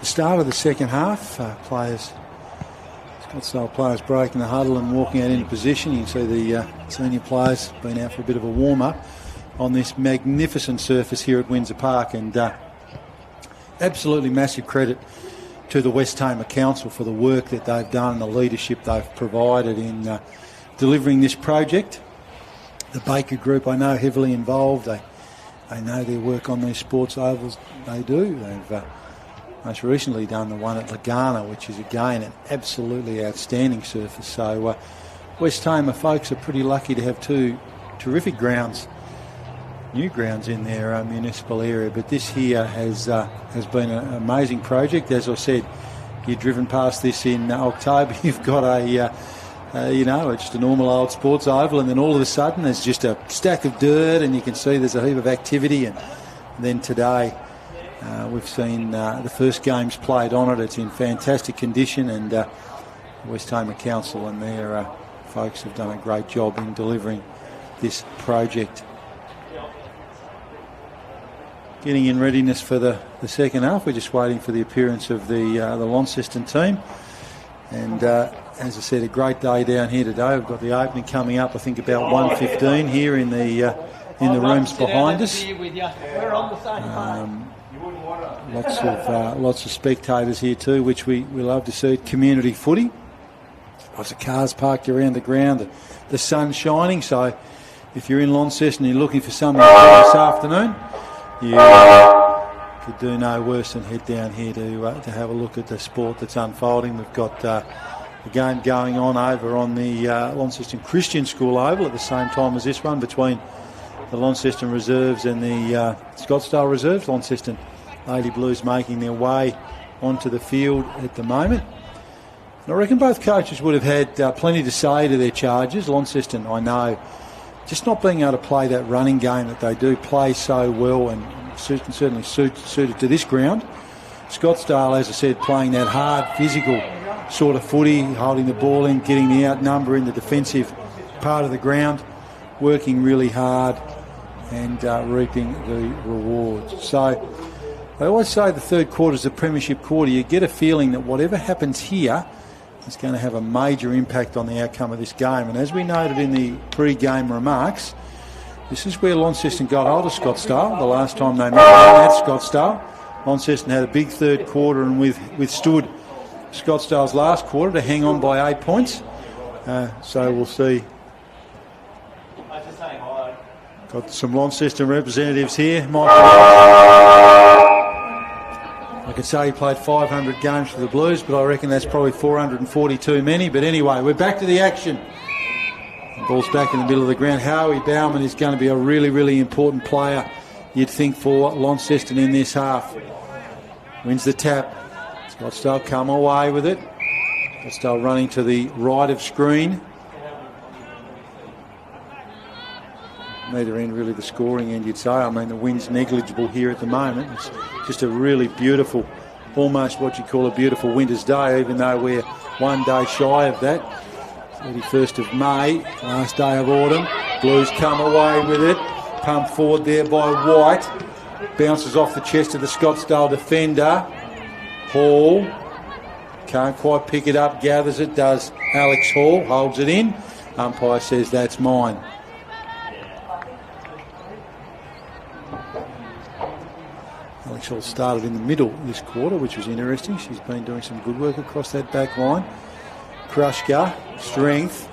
start of the second half. Scottsdale players breaking the huddle and walking out into position. You can see the senior players been out for a bit of a warm-up on this magnificent surface here at Windsor Park, and absolutely massive credit to the West Tamar Council for the work that they've done and the leadership they've provided in delivering this project. The Baker Group, I know, heavily involved. They know their work on these sports ovals. They do. They've most recently done the one at Lagana, which is again an absolutely outstanding surface. So West Tamar folks are pretty lucky to have two terrific grounds, new grounds in their municipal area. But this here has been an amazing project. As I said, you've driven past this in October. You've got just a normal old sports oval, and then all of a sudden there's just a stack of dirt, and you can see there's a heap of activity. And then today we've seen the first games played on it. It's in fantastic condition, and West Tamar Council and their folks have done a great job in delivering this project. Getting in readiness for the second half. We're just waiting for the appearance of the Launceston team. And as I said, a great day down here today. We've got the opening coming up, I think, about 1:15 here in the rooms behind us. Lots of spectators here too, which we love to see at community footy. Lots of cars parked around the ground. The sun's shining, so if you're in Launceston and you're looking for something to do this afternoon, you could do no worse than head down here to have a look at the sport that's unfolding. We've got the game going on over on the Launceston Christian School Oval at the same time as this one, between the Launceston Reserves and the Scottsdale Reserves. Launceston Lady Blues making their way onto the field at the moment. And I reckon both coaches would have had plenty to say to their charges. Launceston, I know, just not being able to play that running game that they do play so well, and certainly suited to this ground. Scottsdale, as I said, playing that hard, physical sort of footy, holding the ball in, getting the outnumber in the defensive part of the ground, working really hard and reaping the rewards. So I always say the third quarter is the premiership quarter. You get a feeling that whatever happens here is going to have a major impact on the outcome of this game. And as we noted in the pre-game remarks, this is where Launceston got hold of Scottsdale the last time they met at Scottsdale. Launceston had a big third quarter and withstood Scottsdale's last quarter to hang on by 8 points. So we'll see. Got some Launceston representatives here. I could say he played 500 games for the Blues, but I reckon that's probably 440 too many. But anyway, we're back to the action. The ball's back in the middle of the ground. Howie Bauman is going to be a really, really important player, you'd think, for Launceston in this half. Wins the tap. Scottsdale come away with it. Scottsdale running to the right of screen. Neither end really the scoring end, you'd say. I mean, the wind's negligible here at the moment. It's just a really beautiful, almost what you call a beautiful winter's day, even though we're one day shy of that. 31st of May, last day of autumn. Blues come away with it. Pumped forward there by White. Bounces off the chest of the Scottsdale defender. Hall can't quite pick it up, gathers it, does Alex Hall, holds it in. Umpire says that's mine. Alex Hall started in the middle this quarter, which was interesting. She's been doing some good work across that back line. Krushka, strength.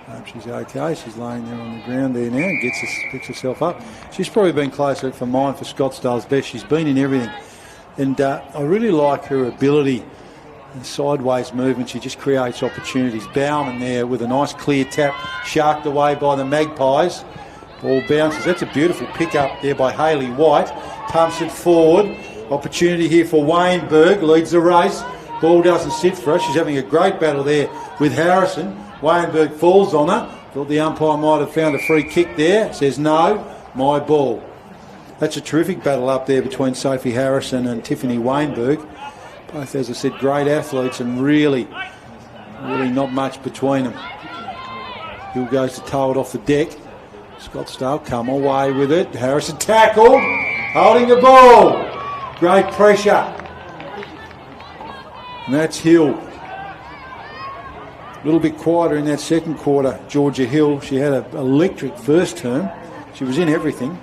Hope she's okay. She's laying there on the ground there now and picks herself up. She's probably been closer for mine for Scottsdale's best. She's been in everything. And I really like her ability and sideways movement. She just creates opportunities. Bauman there with a nice clear tap, sharked away by the Magpies. Ball bounces. That's a beautiful pick up there by Hayley White. Pumps it forward. Opportunity here for Weinberg. Leads the race. Ball doesn't sit for her. She's having a great battle there with Harrison. Weinberg falls on her. Thought the umpire might have found a free kick there. Says no, my ball. That's a terrific battle up there between Sophie Harrison and Tiffany Weinberg. Both, as I said, great athletes and really not much between them. Hill goes to tow it off the deck. Scottsdale come away with it. Harrison tackled, holding the ball. Great pressure. And that's Hill. A little bit quieter in that second quarter, Georgia Hill. She had an electric first term. She was in everything.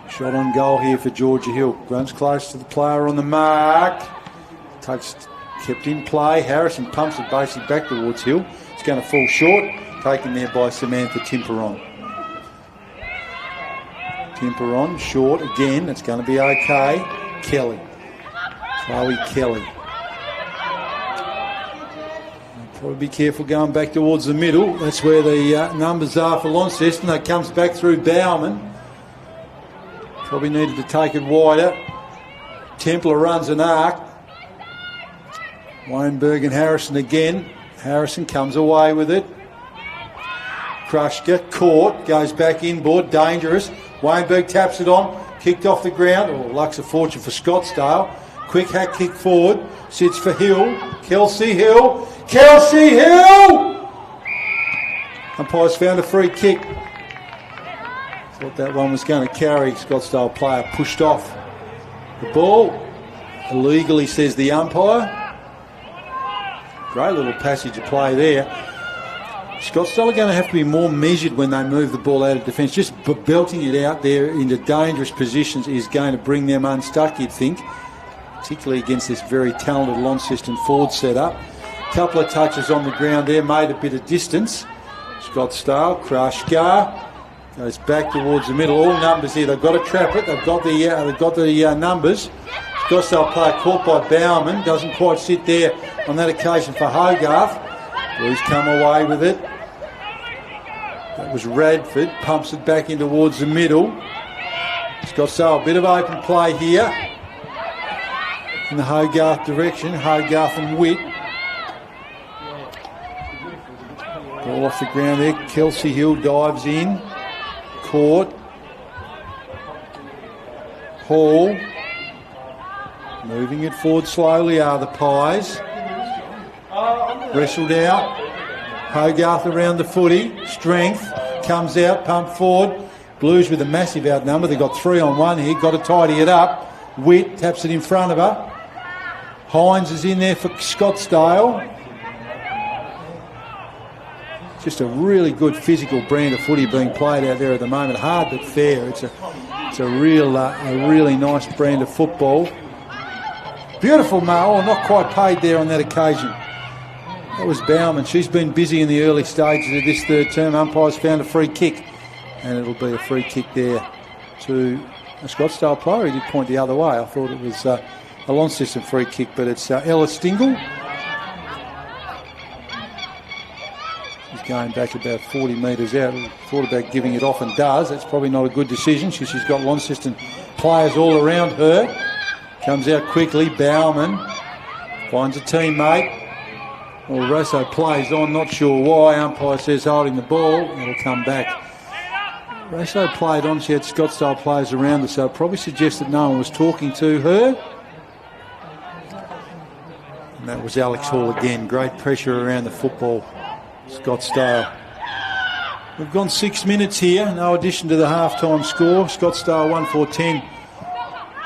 Shot on goal here for Georgia Hill. Runs close to the player on the mark. Kept in play. Harrison pumps it basically back towards Hill. It's going to fall short. Taken there by Samantha Timperon. Timperon, short again. It's going to be okay. Kelly. Chloe Kelly. Probably be careful going back towards the middle. That's where the numbers are for Launceston. That comes back through Bauman. Probably needed to take it wider. Templar runs an arc. Weinberg and Harrison again. Harrison comes away with it. Krushka caught, goes back inboard, dangerous. Weinberg taps it on, kicked off the ground. Oh, luck's a fortune for Scottsdale. Quick hack kick forward, sits for Hill. Kelsey Hill. Kelsey Hill! Umpires found a free kick. Thought that one was going to carry. Scottsdale player pushed off the ball. Illegally, says the umpire. Great little passage of play there. Scottsdale are going to have to be more measured when they move the ball out of defence. Just belting it out there into dangerous positions is going to bring them unstuck, you'd think, particularly against this very talented Launceston forward setup. Couple of touches on the ground there, made a bit of distance. Scottsdale, Krushka goes back towards the middle. All numbers here. They've got to trap it. They've got the numbers. Scottsdale player caught by Bauman. Doesn't quite sit there on that occasion for Hogarth. He's come away with it. That was Radford. Pumps it back in towards the middle. Scottsdale, a bit of open play here in the Hogarth direction. Hogarth and Witt. Ball off the ground there. Kelsey Hill dives in. Caught. Hall. Moving it forward slowly are the Pies. Wrestled out. Hogarth around the footy. Strength. Comes out. Pump forward. Blues with a massive outnumber. They've got 3 on 1 here. Got to tidy it up. Witt taps it in front of her. Hines is in there for Scottsdale. Just a really good physical brand of footy being played out there at the moment. Hard but fair. It's a really nice brand of football. Beautiful Mal, not quite paid there on that occasion. That was Bauman. She's been busy in the early stages of this third term. Umpires found a free kick, and it'll be a free kick there to a Scottsdale player. He did point the other way. I thought it was a Launceston free kick, but it's Ella Stingle. She's going back about 40 metres out. Thought about giving it off and does. That's probably not a good decision. She's got Launceston players all around her. Comes out quickly. Bauman finds a teammate. Well, Rosso plays on, not sure why. Umpire says holding the ball. It'll come back. Rosso played on. She had Scottsdale players around her, so it probably suggests that no one was talking to her. And that was Alex Hall again. Great pressure around the football. Scottsdale. We've gone 6 minutes here. No addition to the half-time score. Scottsdale 1-4-10.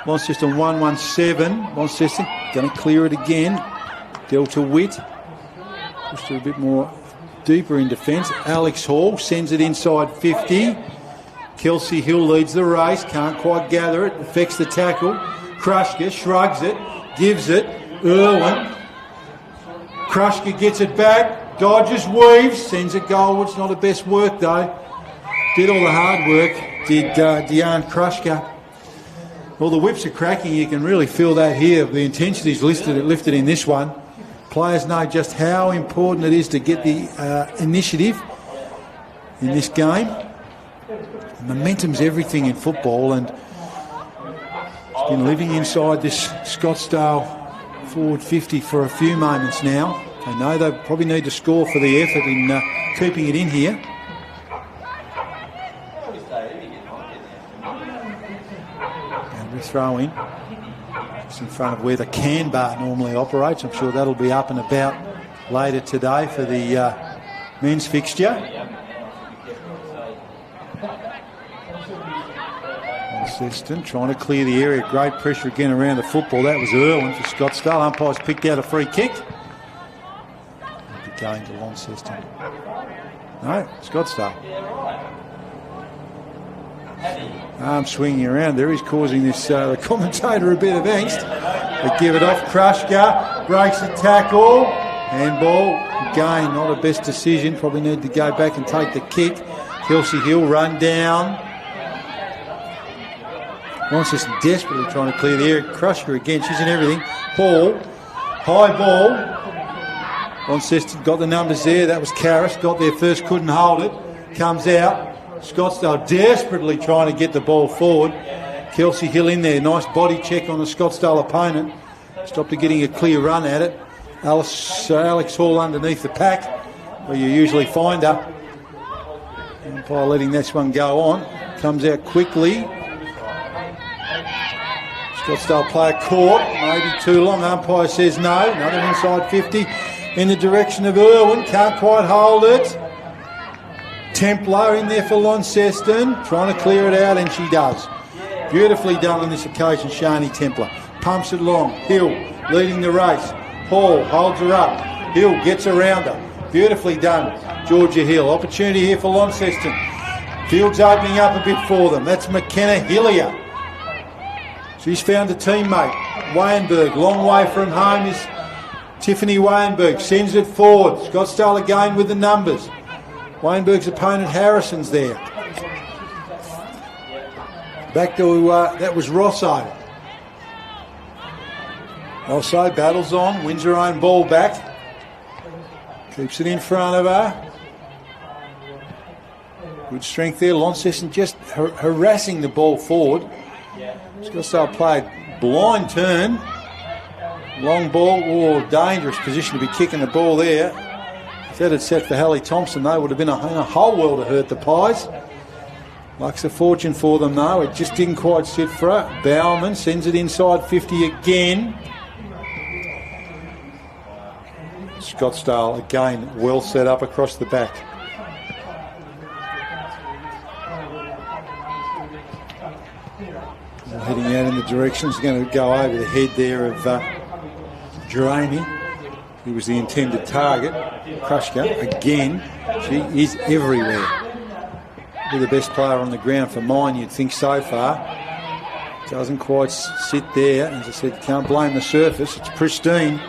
Launceston 1-1-7. Launceston going to clear it again. Delta Witt. Pushed her a bit more deeper in defence. Alex Hall sends it inside 50. Kelsey Hill leads the race. Can't quite gather it. Affects the tackle. Krushka shrugs it. Gives it. Irwin. Krushka gets it back. Dodges, weaves. Sends it goal. It's not the best work though. Did all the hard work. Did Deanne Krushka. Well, the whips are cracking. You can really feel that here. The intensity's lifted in this one. Players know just how important it is to get the initiative in this game. Momentum's everything in football, and it's been living inside this Scottsdale forward 50 for a few moments now. They know they probably need to score for the effort in keeping it in here. And we throw in. Just in front of where the can bar normally operates. I'm sure that'll be up and about later today for the men's fixture. Launceston trying to clear the area. Great pressure again around the football. That was Irwin for Scottsdale. Umpires picked out a free kick. Going to Launceston. No, Scottsdale. Arm swinging around there. He's causing this the commentator a bit of angst. They give it off. Krushka breaks the tackle. Handball. Again, not a best decision. Probably need to go back and take the kick. Kelsey Hill run down. Launceston desperately trying to clear the area. Krushka again. She's in everything. Ball. High ball. Launceston got the numbers there. That was Karras. Got there first. Couldn't hold it. Comes out. Scottsdale desperately trying to get the ball forward. Kelsey Hill in there. Nice body check on the Scottsdale opponent. Stopped her getting a clear run at it. Alex Hall underneath the pack, where you usually find her. Umpire letting this one go on. Comes out quickly. Scottsdale player caught. Maybe too long. Umpire says no. Another inside 50 in the direction of Irwin. Can't quite hold it. Templar in there for Launceston, trying to clear it out, and she does. Beautifully done on this occasion, Shani Templar. Pumps it long. Hill leading the race. Hall holds her up. Hill gets around her. Beautifully done, Georgia Hill. Opportunity here for Launceston. Field's opening up a bit for them. That's McKenna Hillier. She's found a teammate. Wayenberg, long way from home is Tiffany Wayenberg. Sends it forward. Scottsdale again with the numbers. Wayenberg's opponent Harrison's there. Back to, that was Rosso. Rosso battles on, wins her own ball back. Keeps it in front of her. Good strength there. Launceston just harassing the ball forward. Scottsdale played blind turn. Long ball, dangerous position to be kicking the ball there. If that had set for Hallie Thompson, they would have been in a whole world to hurt the Pies. Luck's a fortune for them though. It just didn't quite sit for her. Bowerman sends it inside 50 again. Scottsdale again well set up across the back. Heading out in the direction. It's going to go over the head there of Jeremy. He was the intended target. Krushka, again, she is everywhere. Be the best player on the ground for mine, you'd think so far. Doesn't quite sit there. As I said, can't blame the surface. It's pristine.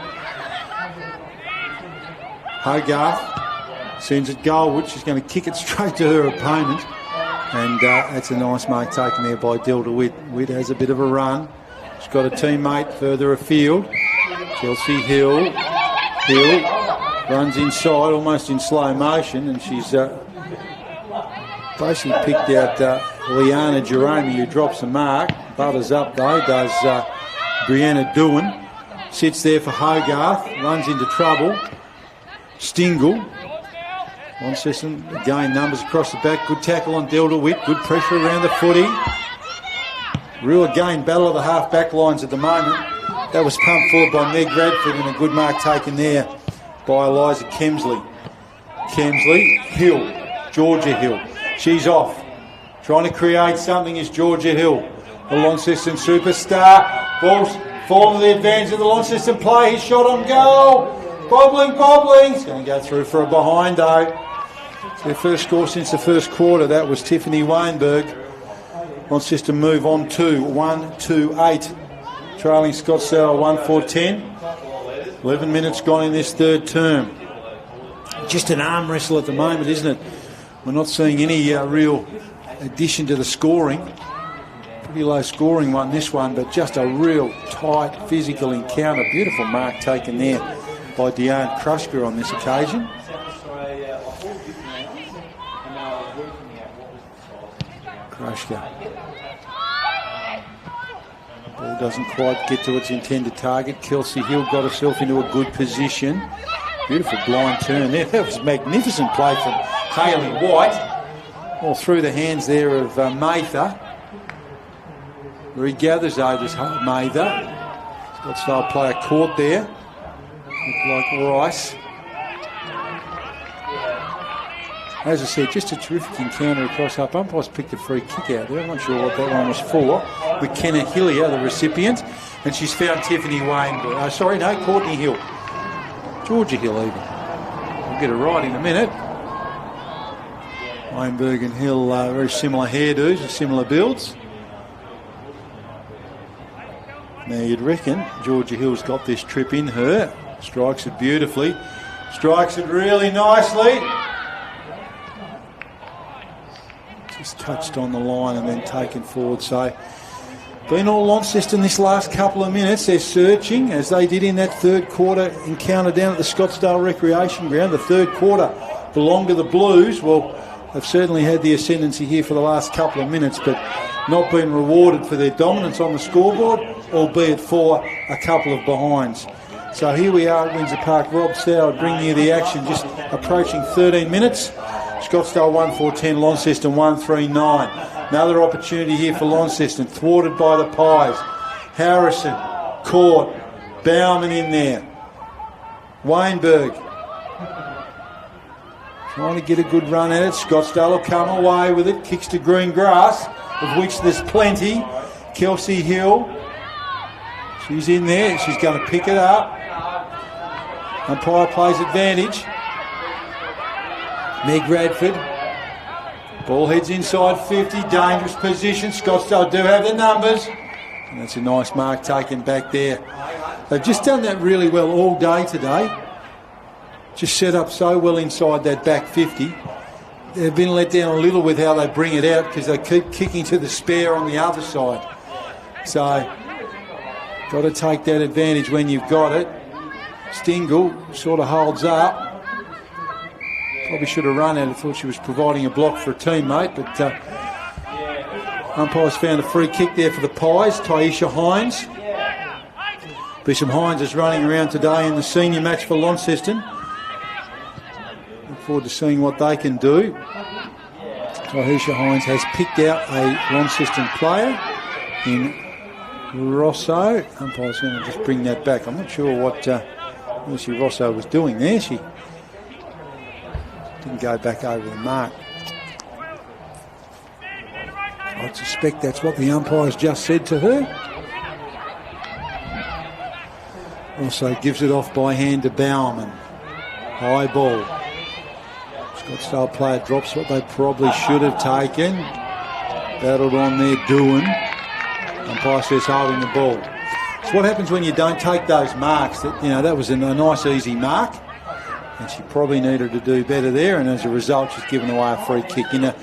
Hogarth sends it goalward. She's going to kick it straight to her opponent. And that's a nice mark taken there by Delta Witt. Witt has a bit of a run. She's got a teammate further afield. Chelsea Hill. Hill runs inside almost in slow motion, and she's basically picked out Liana Jerome, who drops a mark. Butters up though, does Brianna Doohan. Sits there for Hogarth, runs into trouble. Stingle. Launceston again, numbers across the back. Good tackle on Delta Witt. Good pressure around the footy. Real again battle of the half back lines at the moment. That was pumped forward by Meg Radford, and a good mark taken there by Eliza Kemsley. Kemsley, Hill, Georgia Hill. She's off. Trying to create something is Georgia Hill. The Launceston superstar. Ball's fallen to the advantage of the Launceston play. His shot on goal. Bobbling. It's going to go through for a behind though. It's their first score since the first quarter. That was Tiffany Wayenberg. Launceston move on to 1-2-8. Trailing Scottsdale 1-4-10. 11 minutes gone in this third term. Just an arm wrestle at the moment, isn't it? We're not seeing any real addition to the scoring. Pretty low scoring one, this one, but just a real tight physical encounter. Beautiful mark taken there by Deanne Krushka on this occasion. Krushka. Ball doesn't quite get to its intended target. Kelsey Hill got herself into a good position. Beautiful blind turn there. That was magnificent play from Hayley White. All through the hands there of Mather. Regathers over this Mather. Scottsdale player caught there. Looked like Rice. As I said, just a terrific encounter across up. Umpires picked a free kick out there. I'm not sure what that one was for. With Kenna Hillier, the recipient. And she's found Tiffany Wayne. Courtney Hill. Georgia Hill even. We'll get it right in a minute. Weinberg and Hill, very similar hairdos and similar builds. Now you'd reckon Georgia Hill's got this trip in her. Strikes it beautifully. Strikes it really nicely. Just touched on the line and then taken forward. So, been all Launceston this last couple of minutes. They're searching, as they did in that third quarter encounter down at the Scottsdale Recreation Ground. The third quarter belonged to the Blues. Well, they've certainly had the ascendancy here for the last couple of minutes, but not been rewarded for their dominance on the scoreboard, albeit for a couple of behinds. So here we are at Windsor Park. Rob Stoward bringing you the action, just approaching 13 minutes. Scottsdale 1-4-10, Launceston 1-3-9. Another opportunity here for Launceston, thwarted by the Pies. Harrison, caught, Bauman in there. Weinberg trying to get a good run at it. Scottsdale will come away with it. Kicks to green grass, of which there's plenty. Kelsey Hill, she's in there. She's going to pick it up. Umpire plays advantage. Meg Radford. Ball heads inside 50. Dangerous position. Scottsdale do have the numbers. And that's a nice mark taken back there. They've just done that really well all day today. Just set up so well inside that back 50. They've been let down a little with how they bring it out because they keep kicking to the spare on the other side. So, got to take that advantage when you've got it. Stingle sort of holds up. Probably should have run at it. Thought she was providing a block for a teammate, but umpires found a free kick there for the Pies. Taisha Hines. Bishop Hines is running around today in the senior match for Launceston. Look forward to seeing what they can do. Taisha Hines has picked out a Launceston player in Rosso. Umpire's going to just bring that back. I'm not sure what Lucy Rosso was doing there. She didn't go back over the mark. I suspect that's what the umpires just said to her. Also gives it off by hand to Bauman. High ball. Scottsdale player drops what they probably should have taken. Battled on there, doing. Umpire says holding the ball. It's what happens when you don't take those marks. That was a nice easy mark. And she probably needed to do better there, and as a result she's given away a free kick in a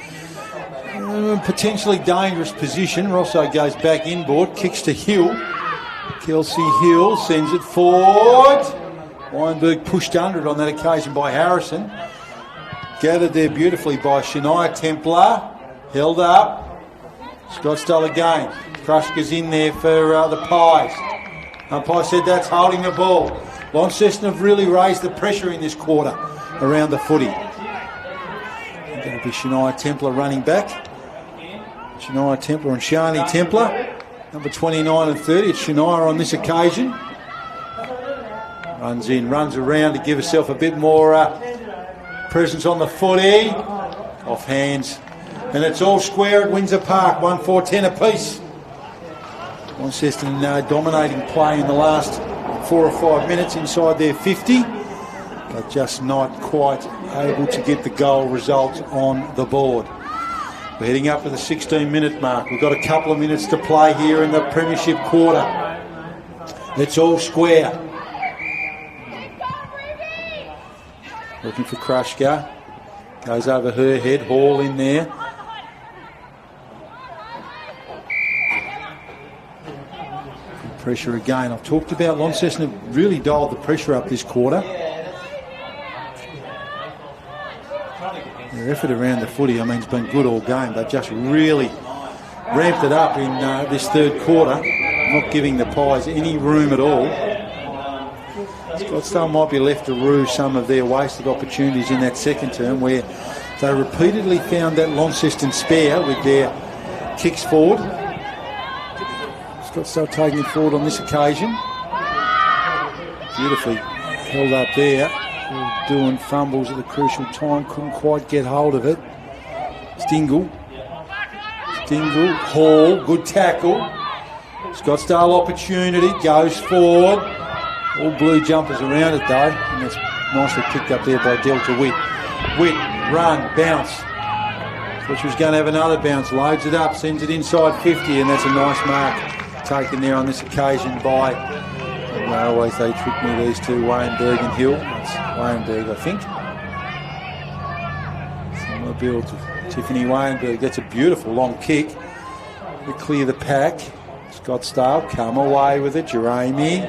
potentially dangerous position. Rosso goes back inboard, kicks to Hill. Kelsey Hill sends it forward. Weinberg pushed under it on that occasion by Harrison. Gathered there beautifully by Shania Templar. Held up. Scottsdale again. Krushka's in there for the Pies. Umpire said that's holding the ball. Launceston have really raised the pressure in this quarter around the footy. And that'll be Shania Templar running back. Shania Templar and Shani Templar. Number 29 and 30. It's Shania on this occasion. Runs in, runs around to give herself a bit more presence on the footy. Off hands. And it's all square at Windsor Park. 1-4-10 apiece. Launceston dominating play in the last 4 or 5 minutes inside their 50, but just not quite able to get the goal result on the board. We're heading up to the 16-minute mark. We've got a couple of minutes to play here in the premiership quarter. It's all square. Looking for Krushka. Goes over her head. Hall in there. Pressure again. I've talked about Launceston have really dialed the pressure up this quarter. Their effort around the footy, has been good all game. They've just really ramped it up in this third quarter, not giving the Pies any room at all. Scottsdale might be left to rue some of their wasted opportunities in that second term, where they repeatedly found that Launceston spare with their kicks forward. Scottsdale taking it forward on this occasion. Beautifully held up there. doing fumbles at the crucial time, couldn't quite get hold of it. Stingle, Hall, good tackle. Scottsdale opportunity, goes forward. All blue jumpers around it though, and that's nicely picked up there by Delta Witt. Witt, run, bounce. Thought she was going to have another bounce, loads it up, sends it inside 50, and that's a nice mark taken there on this occasion by, always they trick me, these two, Wayenberg and Hill. That's Wayenberg, I think. Similar build to Tiffany Wayenberg. That's a beautiful long kick. We clear the pack. Scottsdale come away with it. Jeremy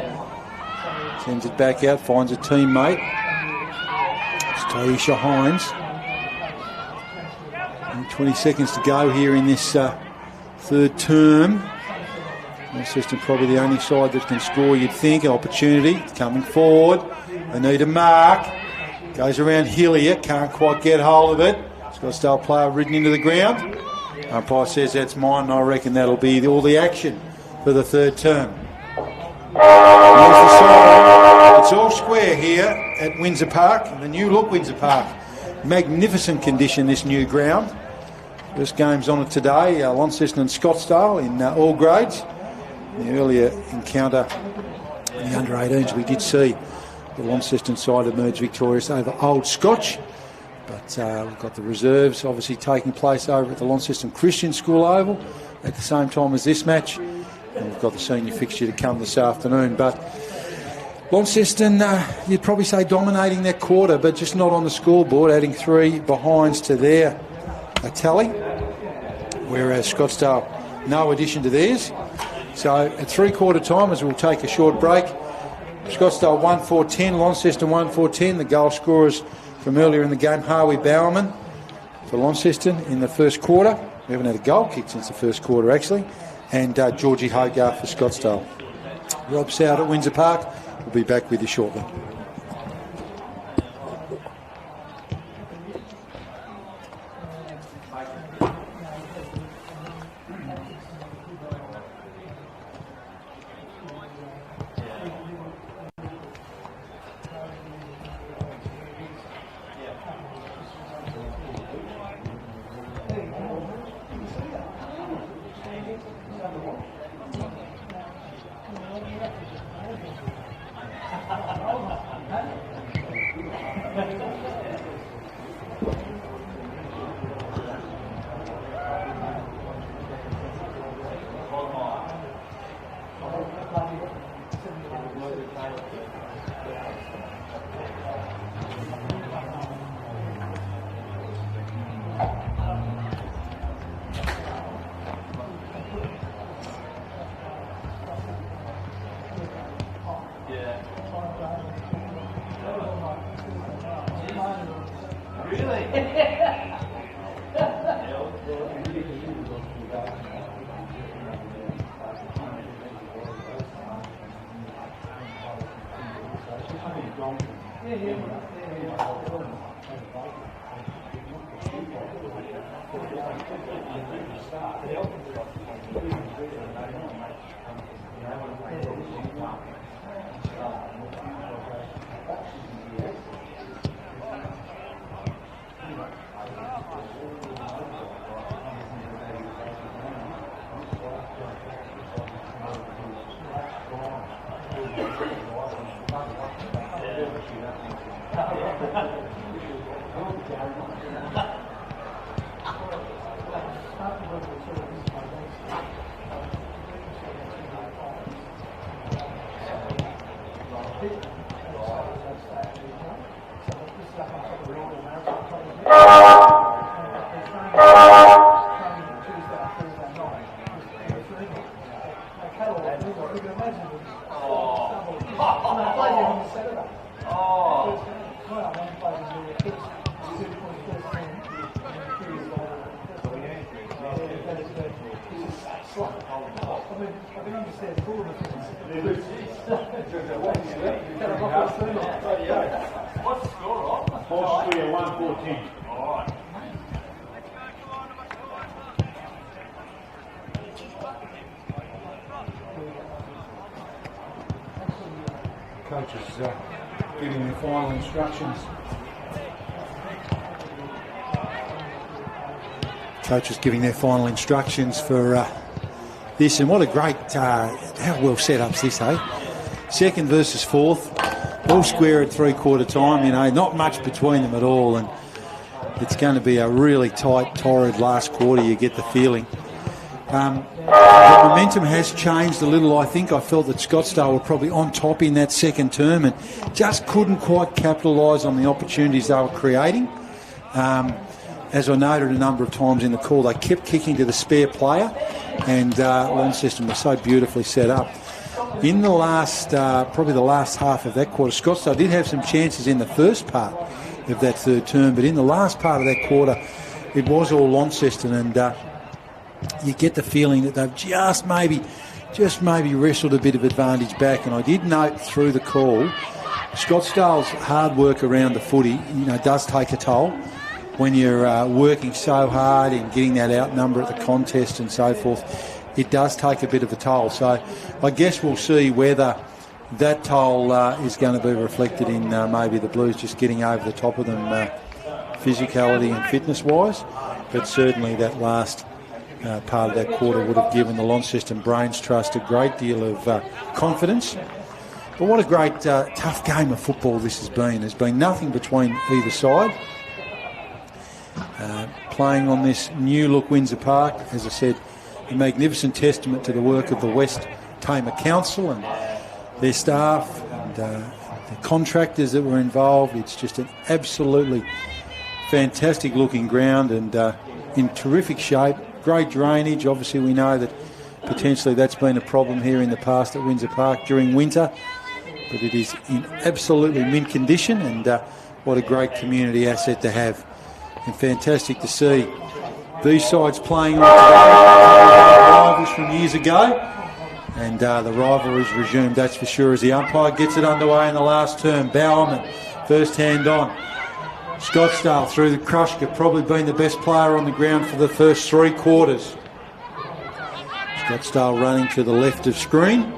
sends it back out, finds a teammate. It's Taisha Hines. And 20 seconds to go here in this third term. Launceston probably the only side that can score, you'd think. Opportunity coming forward. Anita Mark goes around Hillier, can't quite get hold of it. Scottsdale player ridden into the ground. Umpire says that's mine, and I reckon that'll be all the action for the third term. There's the side. It's all square here at Windsor Park, the new look Windsor Park. Magnificent condition, this new ground. First game's on it today, Launceston and Scottsdale in all grades. In the earlier encounter in the under-18s, we did see the Launceston side emerge victorious over Old Scotch. But we've got the reserves obviously taking place over at the Launceston Christian School Oval at the same time as this match. And we've got the senior fixture to come this afternoon. But Launceston, you'd probably say dominating that quarter, but just not on the scoreboard, adding 3 behinds to their tally. Whereas Scottsdale, no addition to theirs. So at 3/4 time, as we'll take a short break, Scottsdale 1-4-10, Launceston 1-4-10. The goal scorers from earlier in the game, Harvey Bowerman for Launceston in the first quarter. We haven't had a goal kick since the first quarter, actually. And Georgie Hogarth for Scottsdale. Rob Sowd at Windsor Park. We'll be back with you shortly. giving their final instructions. Coaches giving their final instructions for this, and what a great, how well set up's this, eh? Second versus fourth, all square at three-quarter time, you know, not much between them at all, and it's going to be a really tight, torrid last quarter, you get the feeling. The momentum has changed a little, I think. I felt that Scottsdale were probably on top in that second term and just couldn't quite capitalise on the opportunities they were creating. As I noted a number of times in the call, they kept kicking to the spare player, and Launceston was so beautifully set up. In the last, probably the last half of that quarter, Scottsdale did have some chances in the first part of that third term, but in the last part of that quarter, it was all Launceston, and you get the feeling that they've just maybe wrestled a bit of advantage back. And I did note through the call, Scottsdale's hard work around the footy, you know, does take a toll. When you're working so hard and getting that outnumber at the contest and so forth, it does take a bit of a toll. So I guess we'll see whether that toll is going to be reflected in maybe the Blues just getting over the top of them physicality and fitness-wise. But certainly that last part of that quarter would have given the Launceston Brains Trust a great deal of confidence. But what a great, tough game of football this has been. There's been nothing between either side. Playing on this new-look Windsor Park, as I said, a magnificent testament to the work of the West Tamer Council and their staff and the contractors that were involved. It's just an absolutely fantastic-looking ground and in terrific shape. Great drainage. Obviously, we know that potentially that's been a problem here in the past at Windsor Park during winter, but it is in absolutely mint condition, and what a great community asset to have. And fantastic to see these sides playing on today, rivals from years ago, and the rivalry's resumed, that's for sure, as the umpire gets it underway in the last term. Bowerman, first hand on. Scottsdale through the Krushka, probably been the best player on the ground for the first three quarters. Scottsdale running to the left of screen,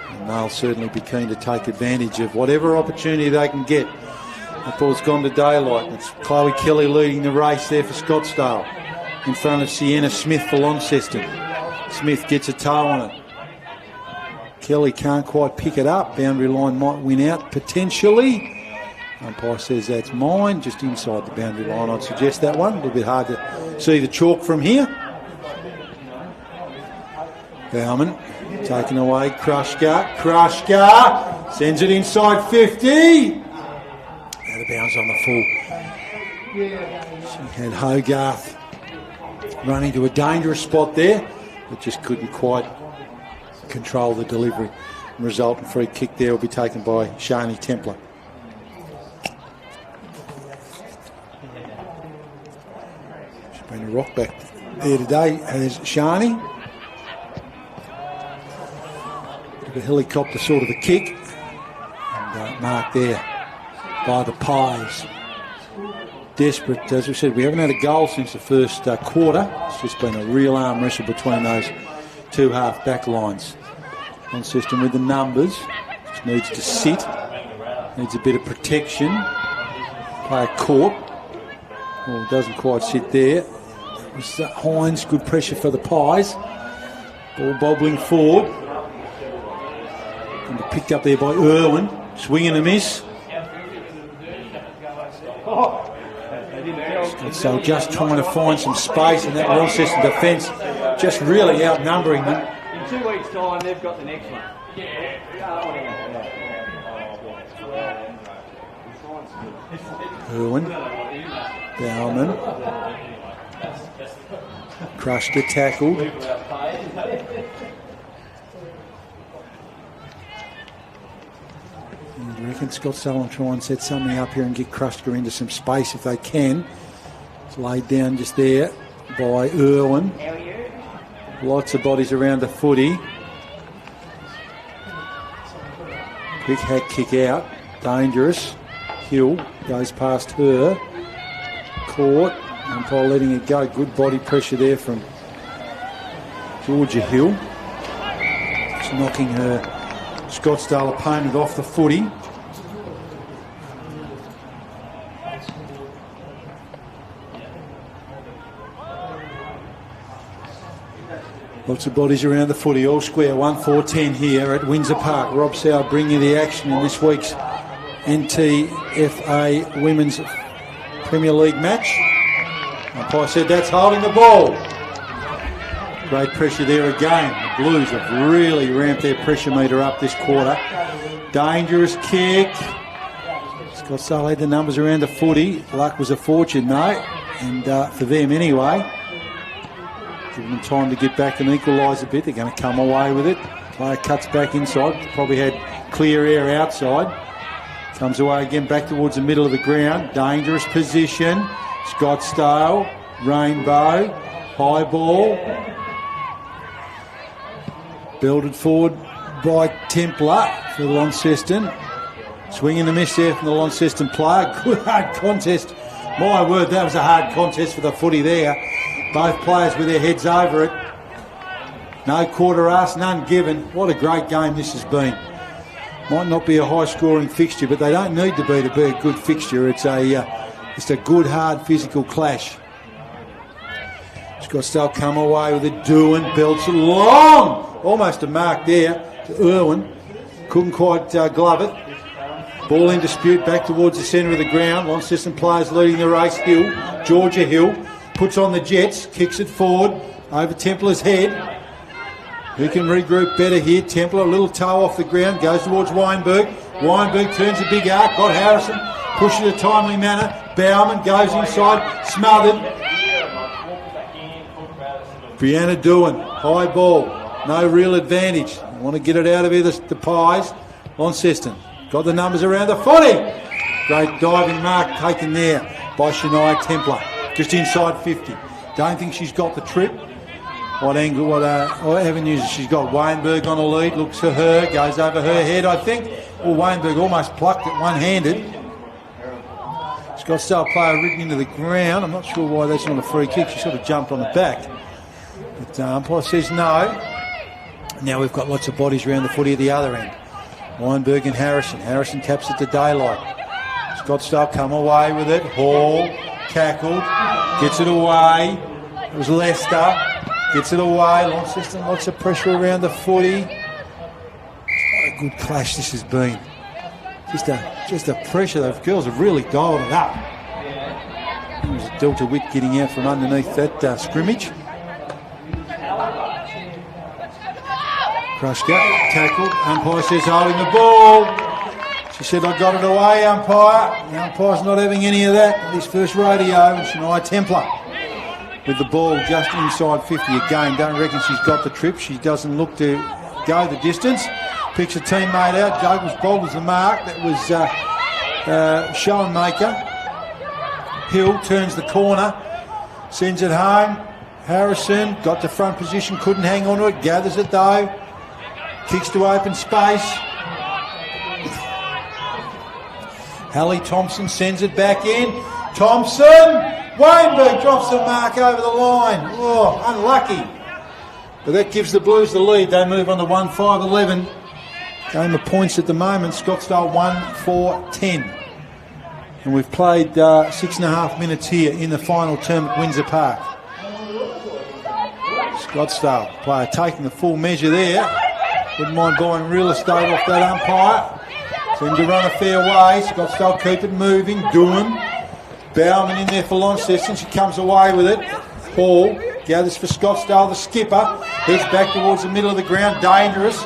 and they'll certainly be keen to take advantage of whatever opportunity they can get. The ball's gone to daylight. It's Chloe Kelly leading the race there for Scottsdale in front of Sienna Smith for Launceston. Smith gets a toe on it. Kelly can't quite pick it up. Boundary line might win out potentially. Umpire says that's mine, just inside the boundary line. I'd suggest that one. A little bit hard to see the chalk from here. Bauman taken away. Krushka sends it inside 50. Out of bounds on the full. She had Hogarth running to a dangerous spot there, but just couldn't quite control the delivery. The resultant free kick there will be taken by Shani Templar. She's been a rock back there today, has Shani. Bit of a helicopter sort of a kick, and mark there by the Pies. Desperate, as we said, we haven't had a goal since the first quarter. It's just been a real arm wrestle between those two half back lines. Launceston with the numbers, just needs to sit, needs a bit of protection. Player caught, well, doesn't quite sit there. It was Hines, good pressure for the Pies. Ball bobbling forward, and picked up there by Irwin, swing and a miss. So just trying to find some space in that Launceston defence, just really outnumbering them. In 2 weeks' time, they've got the next one. Irwin, Bauman, Krushka tackled. I reckon Scottsdale will try and set something up here and get Krushka into some space if they can. It's laid down just there by Irwin. Lots of bodies around the footy. Quick hack kick out. Dangerous. Hill goes past her. Caught. Umpire letting it go. Good body pressure there from Georgia Hill. Just knocking her Scottsdale opponent off the footy. Lots of bodies around the footy, all square. 1-4-10 here at Windsor Park. Rob Sow bringing you the action in this week's NTFA Women's Premier League match. Umpire said that's holding the ball. Great pressure there again. The Blues have really ramped their pressure meter up this quarter. Dangerous kick. Scottsdale had the numbers around the footy. Luck was a fortune though, and for them anyway. Giving them time to get back and equalise a bit. They're going to come away with it. Player cuts back inside. Probably had clear air outside. Comes away again back towards the middle of the ground. Dangerous position. Scottsdale. Rainbow. High ball. Belted forward by Templar for Launceston. Swing and a miss there from the Launceston player. Good hard contest. My word, that was a hard contest for the footy there. Both players with their heads over it. No quarter asked, none given. What a great game this has been. Might not be a high-scoring fixture, but they don't need to be a good fixture. It's just a good, hard, physical clash. Scottsdale come away with it. Doohan belts it long. Almost a mark there to Irwin. Couldn't quite glove it. Ball in dispute back towards the centre of the ground. Launceston players leading the race. Hill, Georgia Hill, puts on the jets, kicks it forward over Templar's head. Who can regroup better here? Templar, a little toe off the ground, goes towards Weinberg. Weinberg turns a big arc, got Harrison, pushes in a timely manner. Bauman goes inside, smothered. Brianna Doohan, high ball, no real advantage. Want to get it out of here, the Pies. Launceston got the numbers around the footy. Great diving mark taken there by Shania Templar, just inside 50. Don't think she's got the trip. What angle, what avenues has she got? Weinberg on a lead, looks for her, goes over her head, I think. Well, Weinberg almost plucked it one-handed. Scottsdale player ridden into the ground. I'm not sure why that's not a free kick. She sort of jumped on the back. But umpire says no. Now we've got lots of bodies around the footy at the other end. Weinberg and Harrison. Harrison taps it to daylight. Scottsdale come away with it. Hall, tackled, gets it away. It was Leicester. Gets it away. Launceston, lots of pressure around the footy. What a good clash this has been. Just a pressure. Those girls have really dialed it up. It was Delta Witt getting out from underneath that scrimmage. Krushka, tackled. Umpire says holding the ball. She said, I got it away, umpire. The umpire's not having any of that. His first rodeo, and Shania Templar with the ball just inside 50 again. Don't reckon she's got the trip. She doesn't look to go the distance. Picks a teammate out. Douglas boggles the mark. That was Schoenmaker. Hill turns the corner. Sends it home. Harrison got to front position. Couldn't hang on to it. Gathers it though. Kicks to open space. Hallie Thompson sends it back in. Thompson! Weinberg drops the mark over the line. Oh, unlucky. But that gives the Blues the lead. They move on to 1-5-11. Game of points at the moment. Scottsdale 1-4-10. And we've played 6.5 minutes here in the final term at Windsor Park. Scottsdale player taking the full measure there. Wouldn't mind buying real estate off that umpire. Seemed to run a fair way. Scottsdale keep it moving. Doohan. Bauman in there for Launceston. She comes away with it. Hall gathers for Scottsdale. The skipper heads back towards the middle of the ground. Dangerous.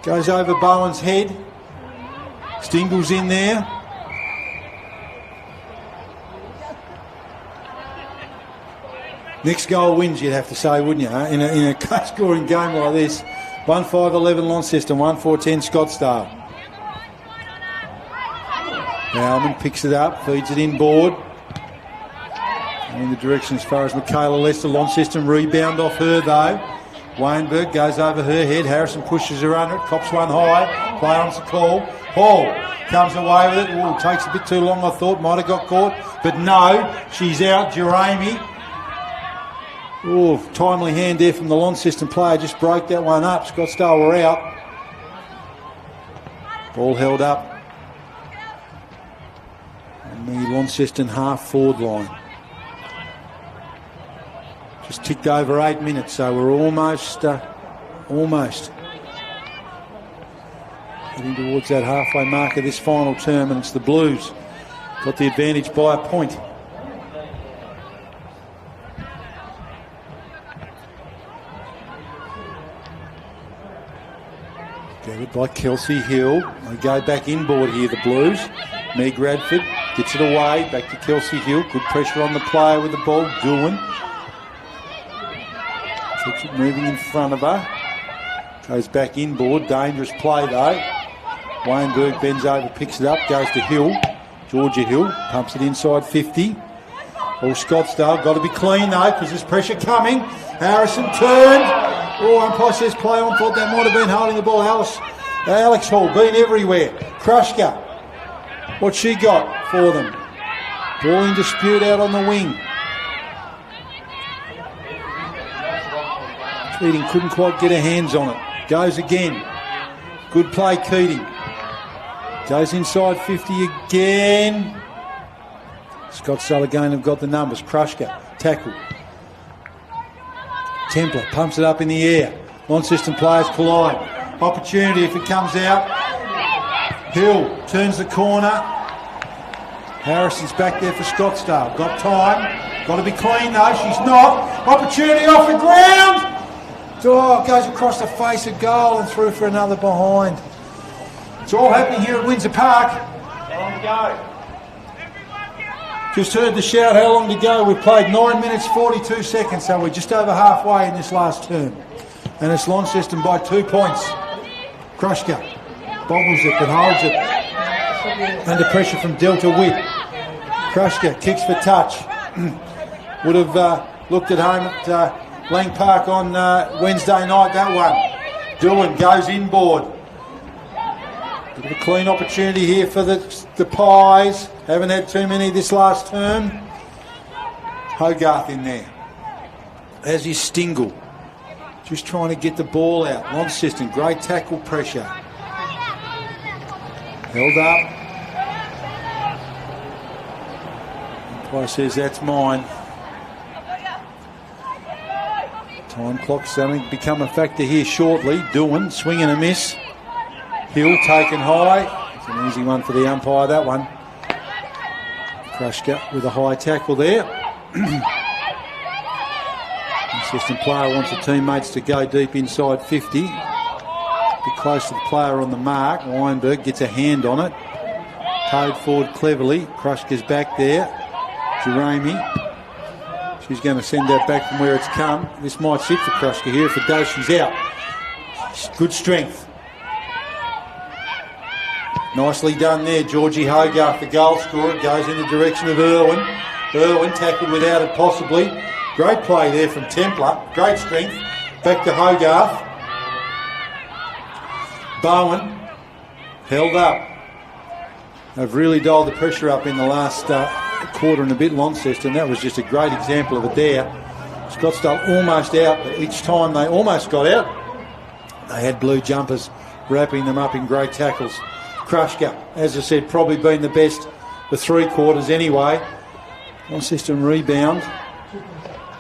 Goes over Bowen's head. Stingle's in there. Next goal wins, you'd have to say, wouldn't you? In a scoring game like this. 1-5-11 Launceston, 1-4-10 Scottsdale. Bauman picks it up, feeds it inboard. In the direction as far as Michaela Lester. Launceston rebound off her though. Weinberg goes over her head. Harrison pushes her under it, cops one high. Play on the call. Hall comes away with it. Ooh, takes a bit too long, I thought. Might have got caught. But no, she's out. Jeremy. Oh, timely hand there from the Launceston player. Just broke that one up. Scottsdale were out. Ball held up on the Launceston half-forward line. Just ticked over 8 minutes, so we're almost heading towards that halfway mark of this final term, and it's the Blues got the advantage by a point. Gathered by Kelsey Hill. They go back inboard here, the Blues. Meg Radford gets it away, back to Kelsey Hill. Good pressure on the player with the ball, Doohan. Keeps it moving in front of her. Goes back inboard, dangerous play though. Weinberg bends over, picks it up, goes to Hill. Georgia Hill pumps it inside 50. All Scottsdale, got to be clean though, because there's pressure coming. Harrison turned. Oh, umpire says play on, thought that might have been holding the ball. Alex Hall, been everywhere. Krushka, what's she got for them? Ball in dispute out on the wing. Keating couldn't quite get her hands on it. Goes again. Good play, Keating. Goes inside 50 again. Scottsdale again have got the numbers. Krushka, tackle. Templar pumps it up in the air. Launceston players collide. Opportunity if it comes out. Hill turns the corner. Harrison's back there for Scottsdale. Got time. Got to be clean though. She's not. Opportunity off the ground. Oh, goes across the face of goal and through for another behind. It's all happening here at Windsor Park. How long to go? Just heard the shout, how long to go? We've played 9 minutes 42 seconds, so we're just over halfway in this last term. And it's Launceston by 2 points. Krushka bobbles it but holds it. Under pressure from Delta Witt. Krushka kicks for touch. Would have looked at home at Lang Park on Wednesday night, that one. Doohan goes inboard. Bit of a clean opportunity here for the Pies. Haven't had too many this last term. Hogarth in there. As is Stingle. Just trying to get the ball out. Launceston, great tackle pressure. Held up. Umpire says that's mine. Time clock's going to become a factor here shortly. Doohan, swing and a miss. Hill taken high. It's an easy one for the umpire, that one. Krushka with a high tackle there. Assistant player wants the teammates to go deep inside 50. Be close to the player on the mark. Weinberg gets a hand on it. Towed forward cleverly. Krushka's back there. Jeremy. She's going to send that back from where it's come. This might sit for Krushka here. If it does, she's out. Good strength. Nicely done there. Georgie Hogarth, the goal scorer, goes in the direction of Irwin. Irwin tackled without it possibly. Great play there from Templar. Great strength. Back to Hogarth. Bowen held up. They've really dialed the pressure up in the last quarter and a bit, Launceston. That was just a great example of a dare. Scottsdale almost out, but each time they almost got out, they had blue jumpers wrapping them up in great tackles. Krushka, as I said, probably been the best for 3 quarters anyway. Launceston rebound.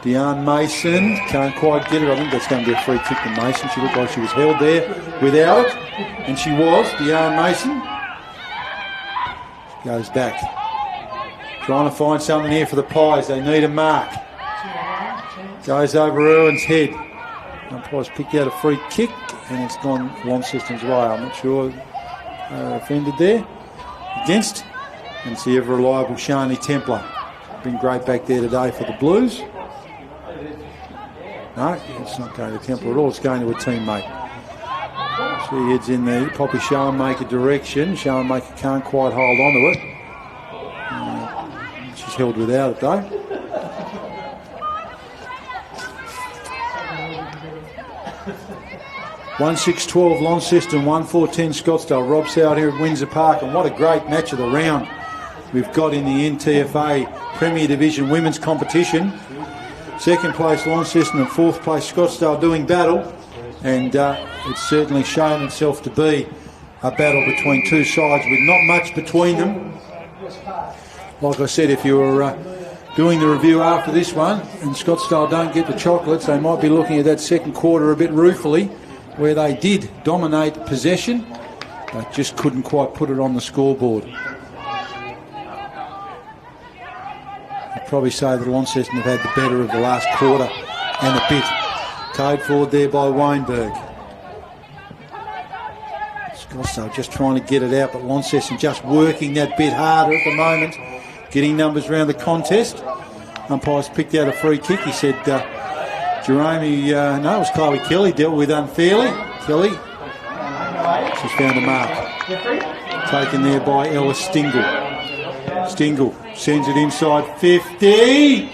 Deanne Mason can't quite get it. I think that's going to be a free kick to Mason. She looked like she was held there without it, and she was. Deanne Mason goes back. Trying to find something here for the Pies. They need a mark. Goes over Irwin's head. Umpire's picked out a free kick, and it's gone Launceston's way. I'm not sure offended there. Against. And it's the ever-reliable Shani Templar. Been great back there today for the Blues. No, it's not going to Templar at all. It's going to a teammate. She heads in the Poppy Schoenmaker direction. Schoenmaker can't quite hold on to it. She's held without it though. (1-6-12) Launceston, 1-4-10 Scottsdale. Rob Soward here at Windsor Park, and what a great match of the round we've got in the NTFA Premier Division Women's Competition. Second place Launceston and fourth place Scottsdale doing battle, and it's certainly shown itself to be a battle between two sides with not much between them. Like I said, if you were doing the review after this one, and Scottsdale don't get the chocolates, they might be looking at that second quarter a bit ruefully, where they did dominate possession, but just couldn't quite put it on the scoreboard. I'd probably say that Launceston have had the better of the last quarter and a bit. Code forward there by Weinberg. Scottsdale just trying to get it out, but Launceston just working that bit harder at the moment, getting numbers around the contest. Umpire's picked out a free kick. He said Jeremy, no, it was Chloe Kelly, dealt with unfairly. Kelly, she's found a mark. Taken there by Ella Stingle. Stingle sends it inside 50.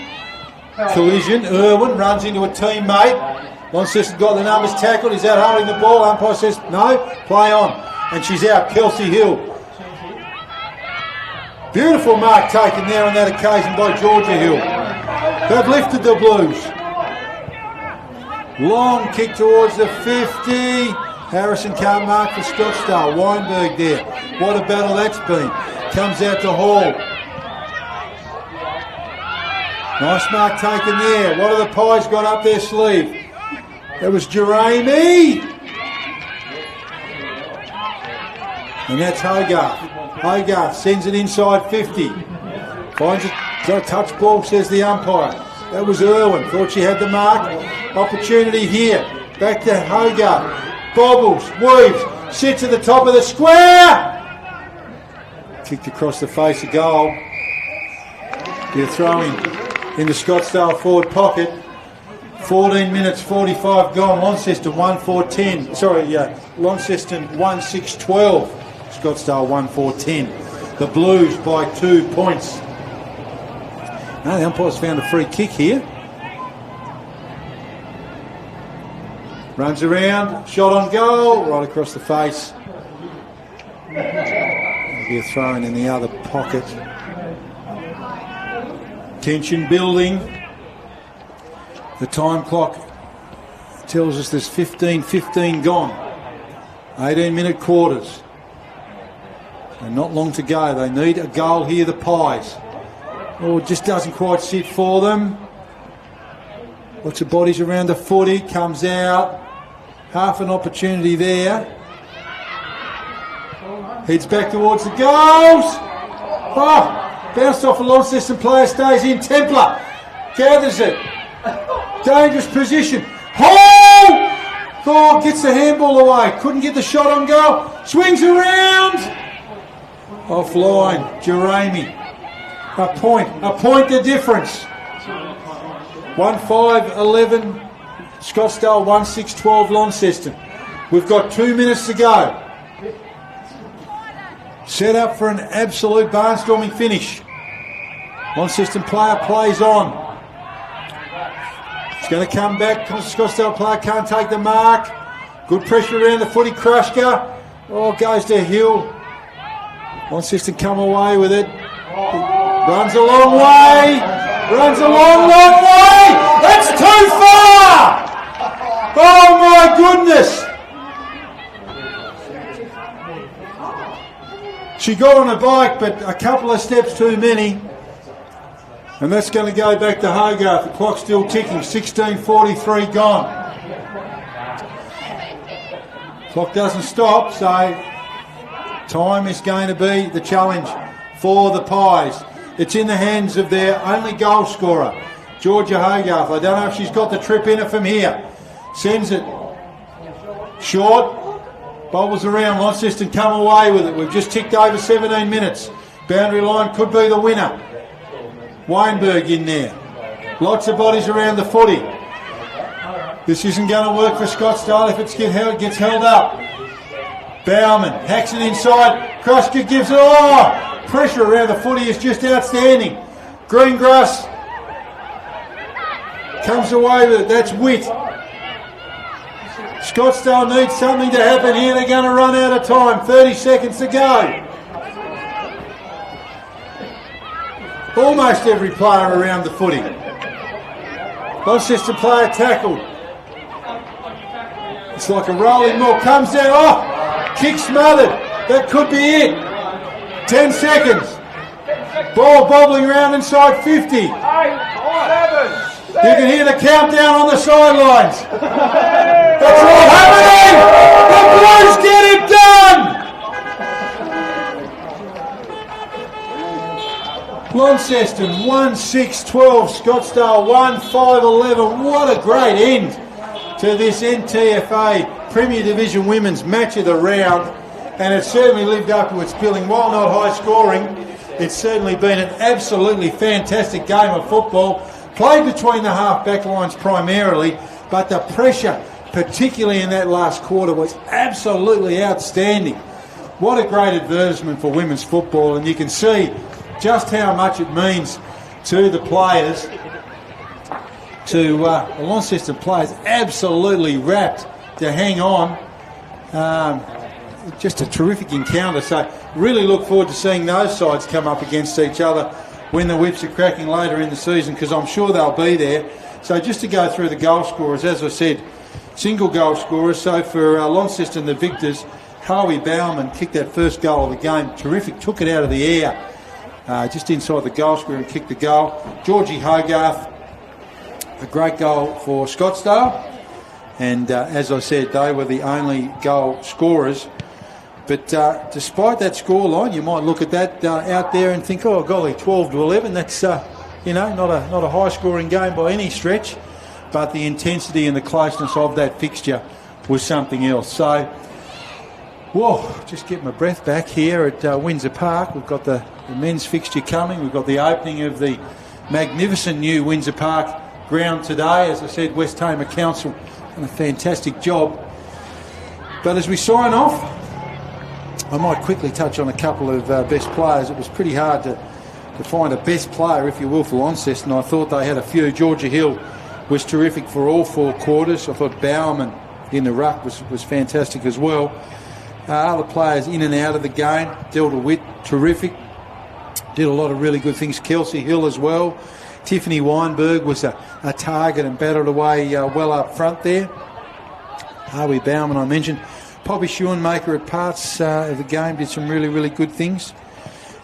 Collision. Irwin runs into a teammate. Launceston got the numbers tackled. Is that holding the ball? Umpire says no. Play on. And she's out. Kelsey Hill. Beautiful mark taken there on that occasion by Georgia Hill. They've lifted the Blues. Long kick towards the 50. Harrison can't mark for Scottsdale. Weinberg there. What a battle that's been. Comes out to Hall. Nice mark taken there. What have the Pies got up their sleeve? That was Jeremy. And that's Hogarth. Hogarth sends it inside 50. Finds it. Got a touch ball, says the umpire. That was Irwin. Thought she had the mark. Opportunity here. Back to Hogarth. Bobbles. Weaves. Sits at the top of the square. Kicked across the face of goal. Be a throw-in in the Scottsdale forward pocket. 14 minutes 45 gone. Launceston 1-4-10. Sorry, Launceston 1-6-12. Scottsdale 1-4-10. The Blues by 2 points. Now the umpire's found a free kick here. Runs around, shot on goal, right across the face. There'll be a throw-in in the other pocket. Tension building. The time clock tells us there's 15 gone. 18-minute quarters. And not long to go. They need a goal here, the Pies. Oh, it just doesn't quite sit for them. Lots of bodies around the footy. Comes out. Half an opportunity there. Heads back towards the goals. Oh, bounced off a Launceston player. Stays in. Templar gathers it. Dangerous position. Hall! Oh, gets the handball away. Couldn't get the shot on goal. Swings around. Offline. Jeremy. A point the difference. 1-5-11. Scottsdale 1-6-12 Launceston. We've got 2 minutes to go. Set up for an absolute barnstorming finish. Launceston player plays on. It's going to come back. Scottsdale player can't take the mark. Good pressure around the footy. Krushka. Oh, goes to Hill. Launceston come away with it. Runs a long way. Runs a long way. That's too far. Oh, my goodness. She got on a bike, but a couple of steps too many. And that's going to go back to Hogarth. The clock's still ticking. 16:43 gone. Clock doesn't stop, so time is going to be the challenge for the Pies. It's in the hands of their only goal scorer, Georgia Hogarth. I don't know if she's got the trip in her from here. Sends it short. Bobbles around. Launceston come away with it. We've just ticked over 17 minutes. Boundary line could be the winner. Weinberg in there. Lots of bodies around the footy. This isn't going to work for Scottsdale if it gets held up. Bauman hacks it inside. Krushka gives it. Oh! Pressure around the footy is just outstanding. Greengrass comes away with it. That's Witt. Scottsdale needs something to happen here. They're going to run out of time. 30 seconds to go. Almost every player around the footy. Launceston player tackled. It's like a rolling ball. Comes down. Oh! Kick smothered. That could be it. 10 seconds. Ball bobbling around inside 50. You can hear the countdown on the sidelines. That's all happening. The Blues get it done. Launceston 1-6-12, Scottsdale 1-5-11. What a great end to this NTFA Premier Division Women's Match of the Round, and it certainly lived up to its billing. While not high scoring, it's certainly been an absolutely fantastic game of football, played between the half back lines primarily, but the pressure, particularly in that last quarter, was absolutely outstanding. What a great advertisement for women's football, and you can see just how much it means to the players, to the Launceston players, absolutely rapt to hang on. Just a terrific encounter. So really look forward to seeing those sides come up against each other when the whips are cracking later in the season, because I'm sure they'll be there. So just to go through the goal scorers, as I said, single goal scorers. So for Launceston, the victors, Harvey Bauman kicked that first goal of the game. Terrific, took it out of the air. Just inside the goal square and kicked the goal. Georgie Hogarth, a great goal for Scottsdale. And as I said, they were the only goal scorers. But despite that scoreline, you might look at that out there and think, oh golly, 12-11. That's not a high scoring game by any stretch. But the intensity and the closeness of that fixture was something else. So, whoa, just get my breath back here at Windsor Park. We've got the men's fixture coming. We've got the opening of the magnificent new Windsor Park ground today. As I said, West Hamer Council done a fantastic job. But as we sign off, I might quickly touch on a couple of best players. It was pretty hard to find a best player, if you will, for Launceston. I thought they had a few. Georgia Hill was terrific for all four quarters. I thought Bowerman in the ruck was fantastic as well. Other players in and out of the game. Delta Witt, terrific. Did a lot of really good things. Kelsey Hill as well. Tiffany Weinberg was a target and battled away well up front there. Harvey Bauman, I mentioned. Poppy Schoenmaker at parts of the game did some really, really good things.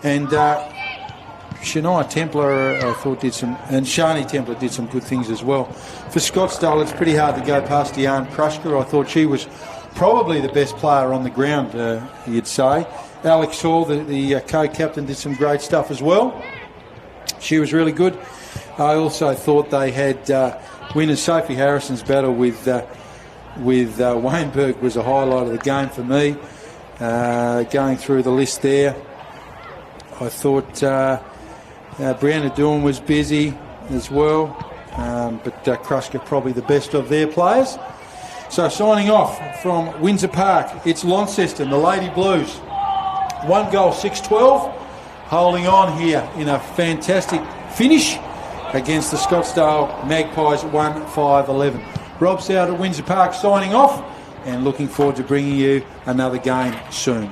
And Shania Templar, I thought, and Shani Templar did some good things as well. For Scottsdale, it's pretty hard to go past Diane Krushka. I thought she was probably the best player on the ground, you'd say. Alex Hall, the co-captain, did some great stuff as well. She was really good. I also thought they had winners. Sophie Harrison's battle with Weinberg was a highlight of the game for me. Going through the list there, I thought Brianna Doohan was busy as well, but Krushka probably the best of their players. So signing off from Windsor Park, it's Launceston, the Lady Blues. 1 goal, 6-12, holding on here in a fantastic finish against the Scottsdale Magpies 1-5-11. Rob Soward at Windsor Park signing off, and looking forward to bringing you another game soon.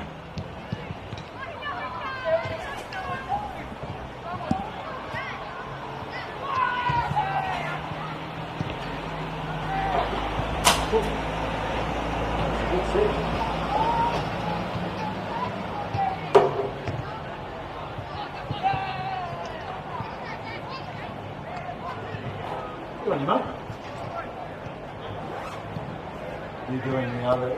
Good on you, mate. You're doing the other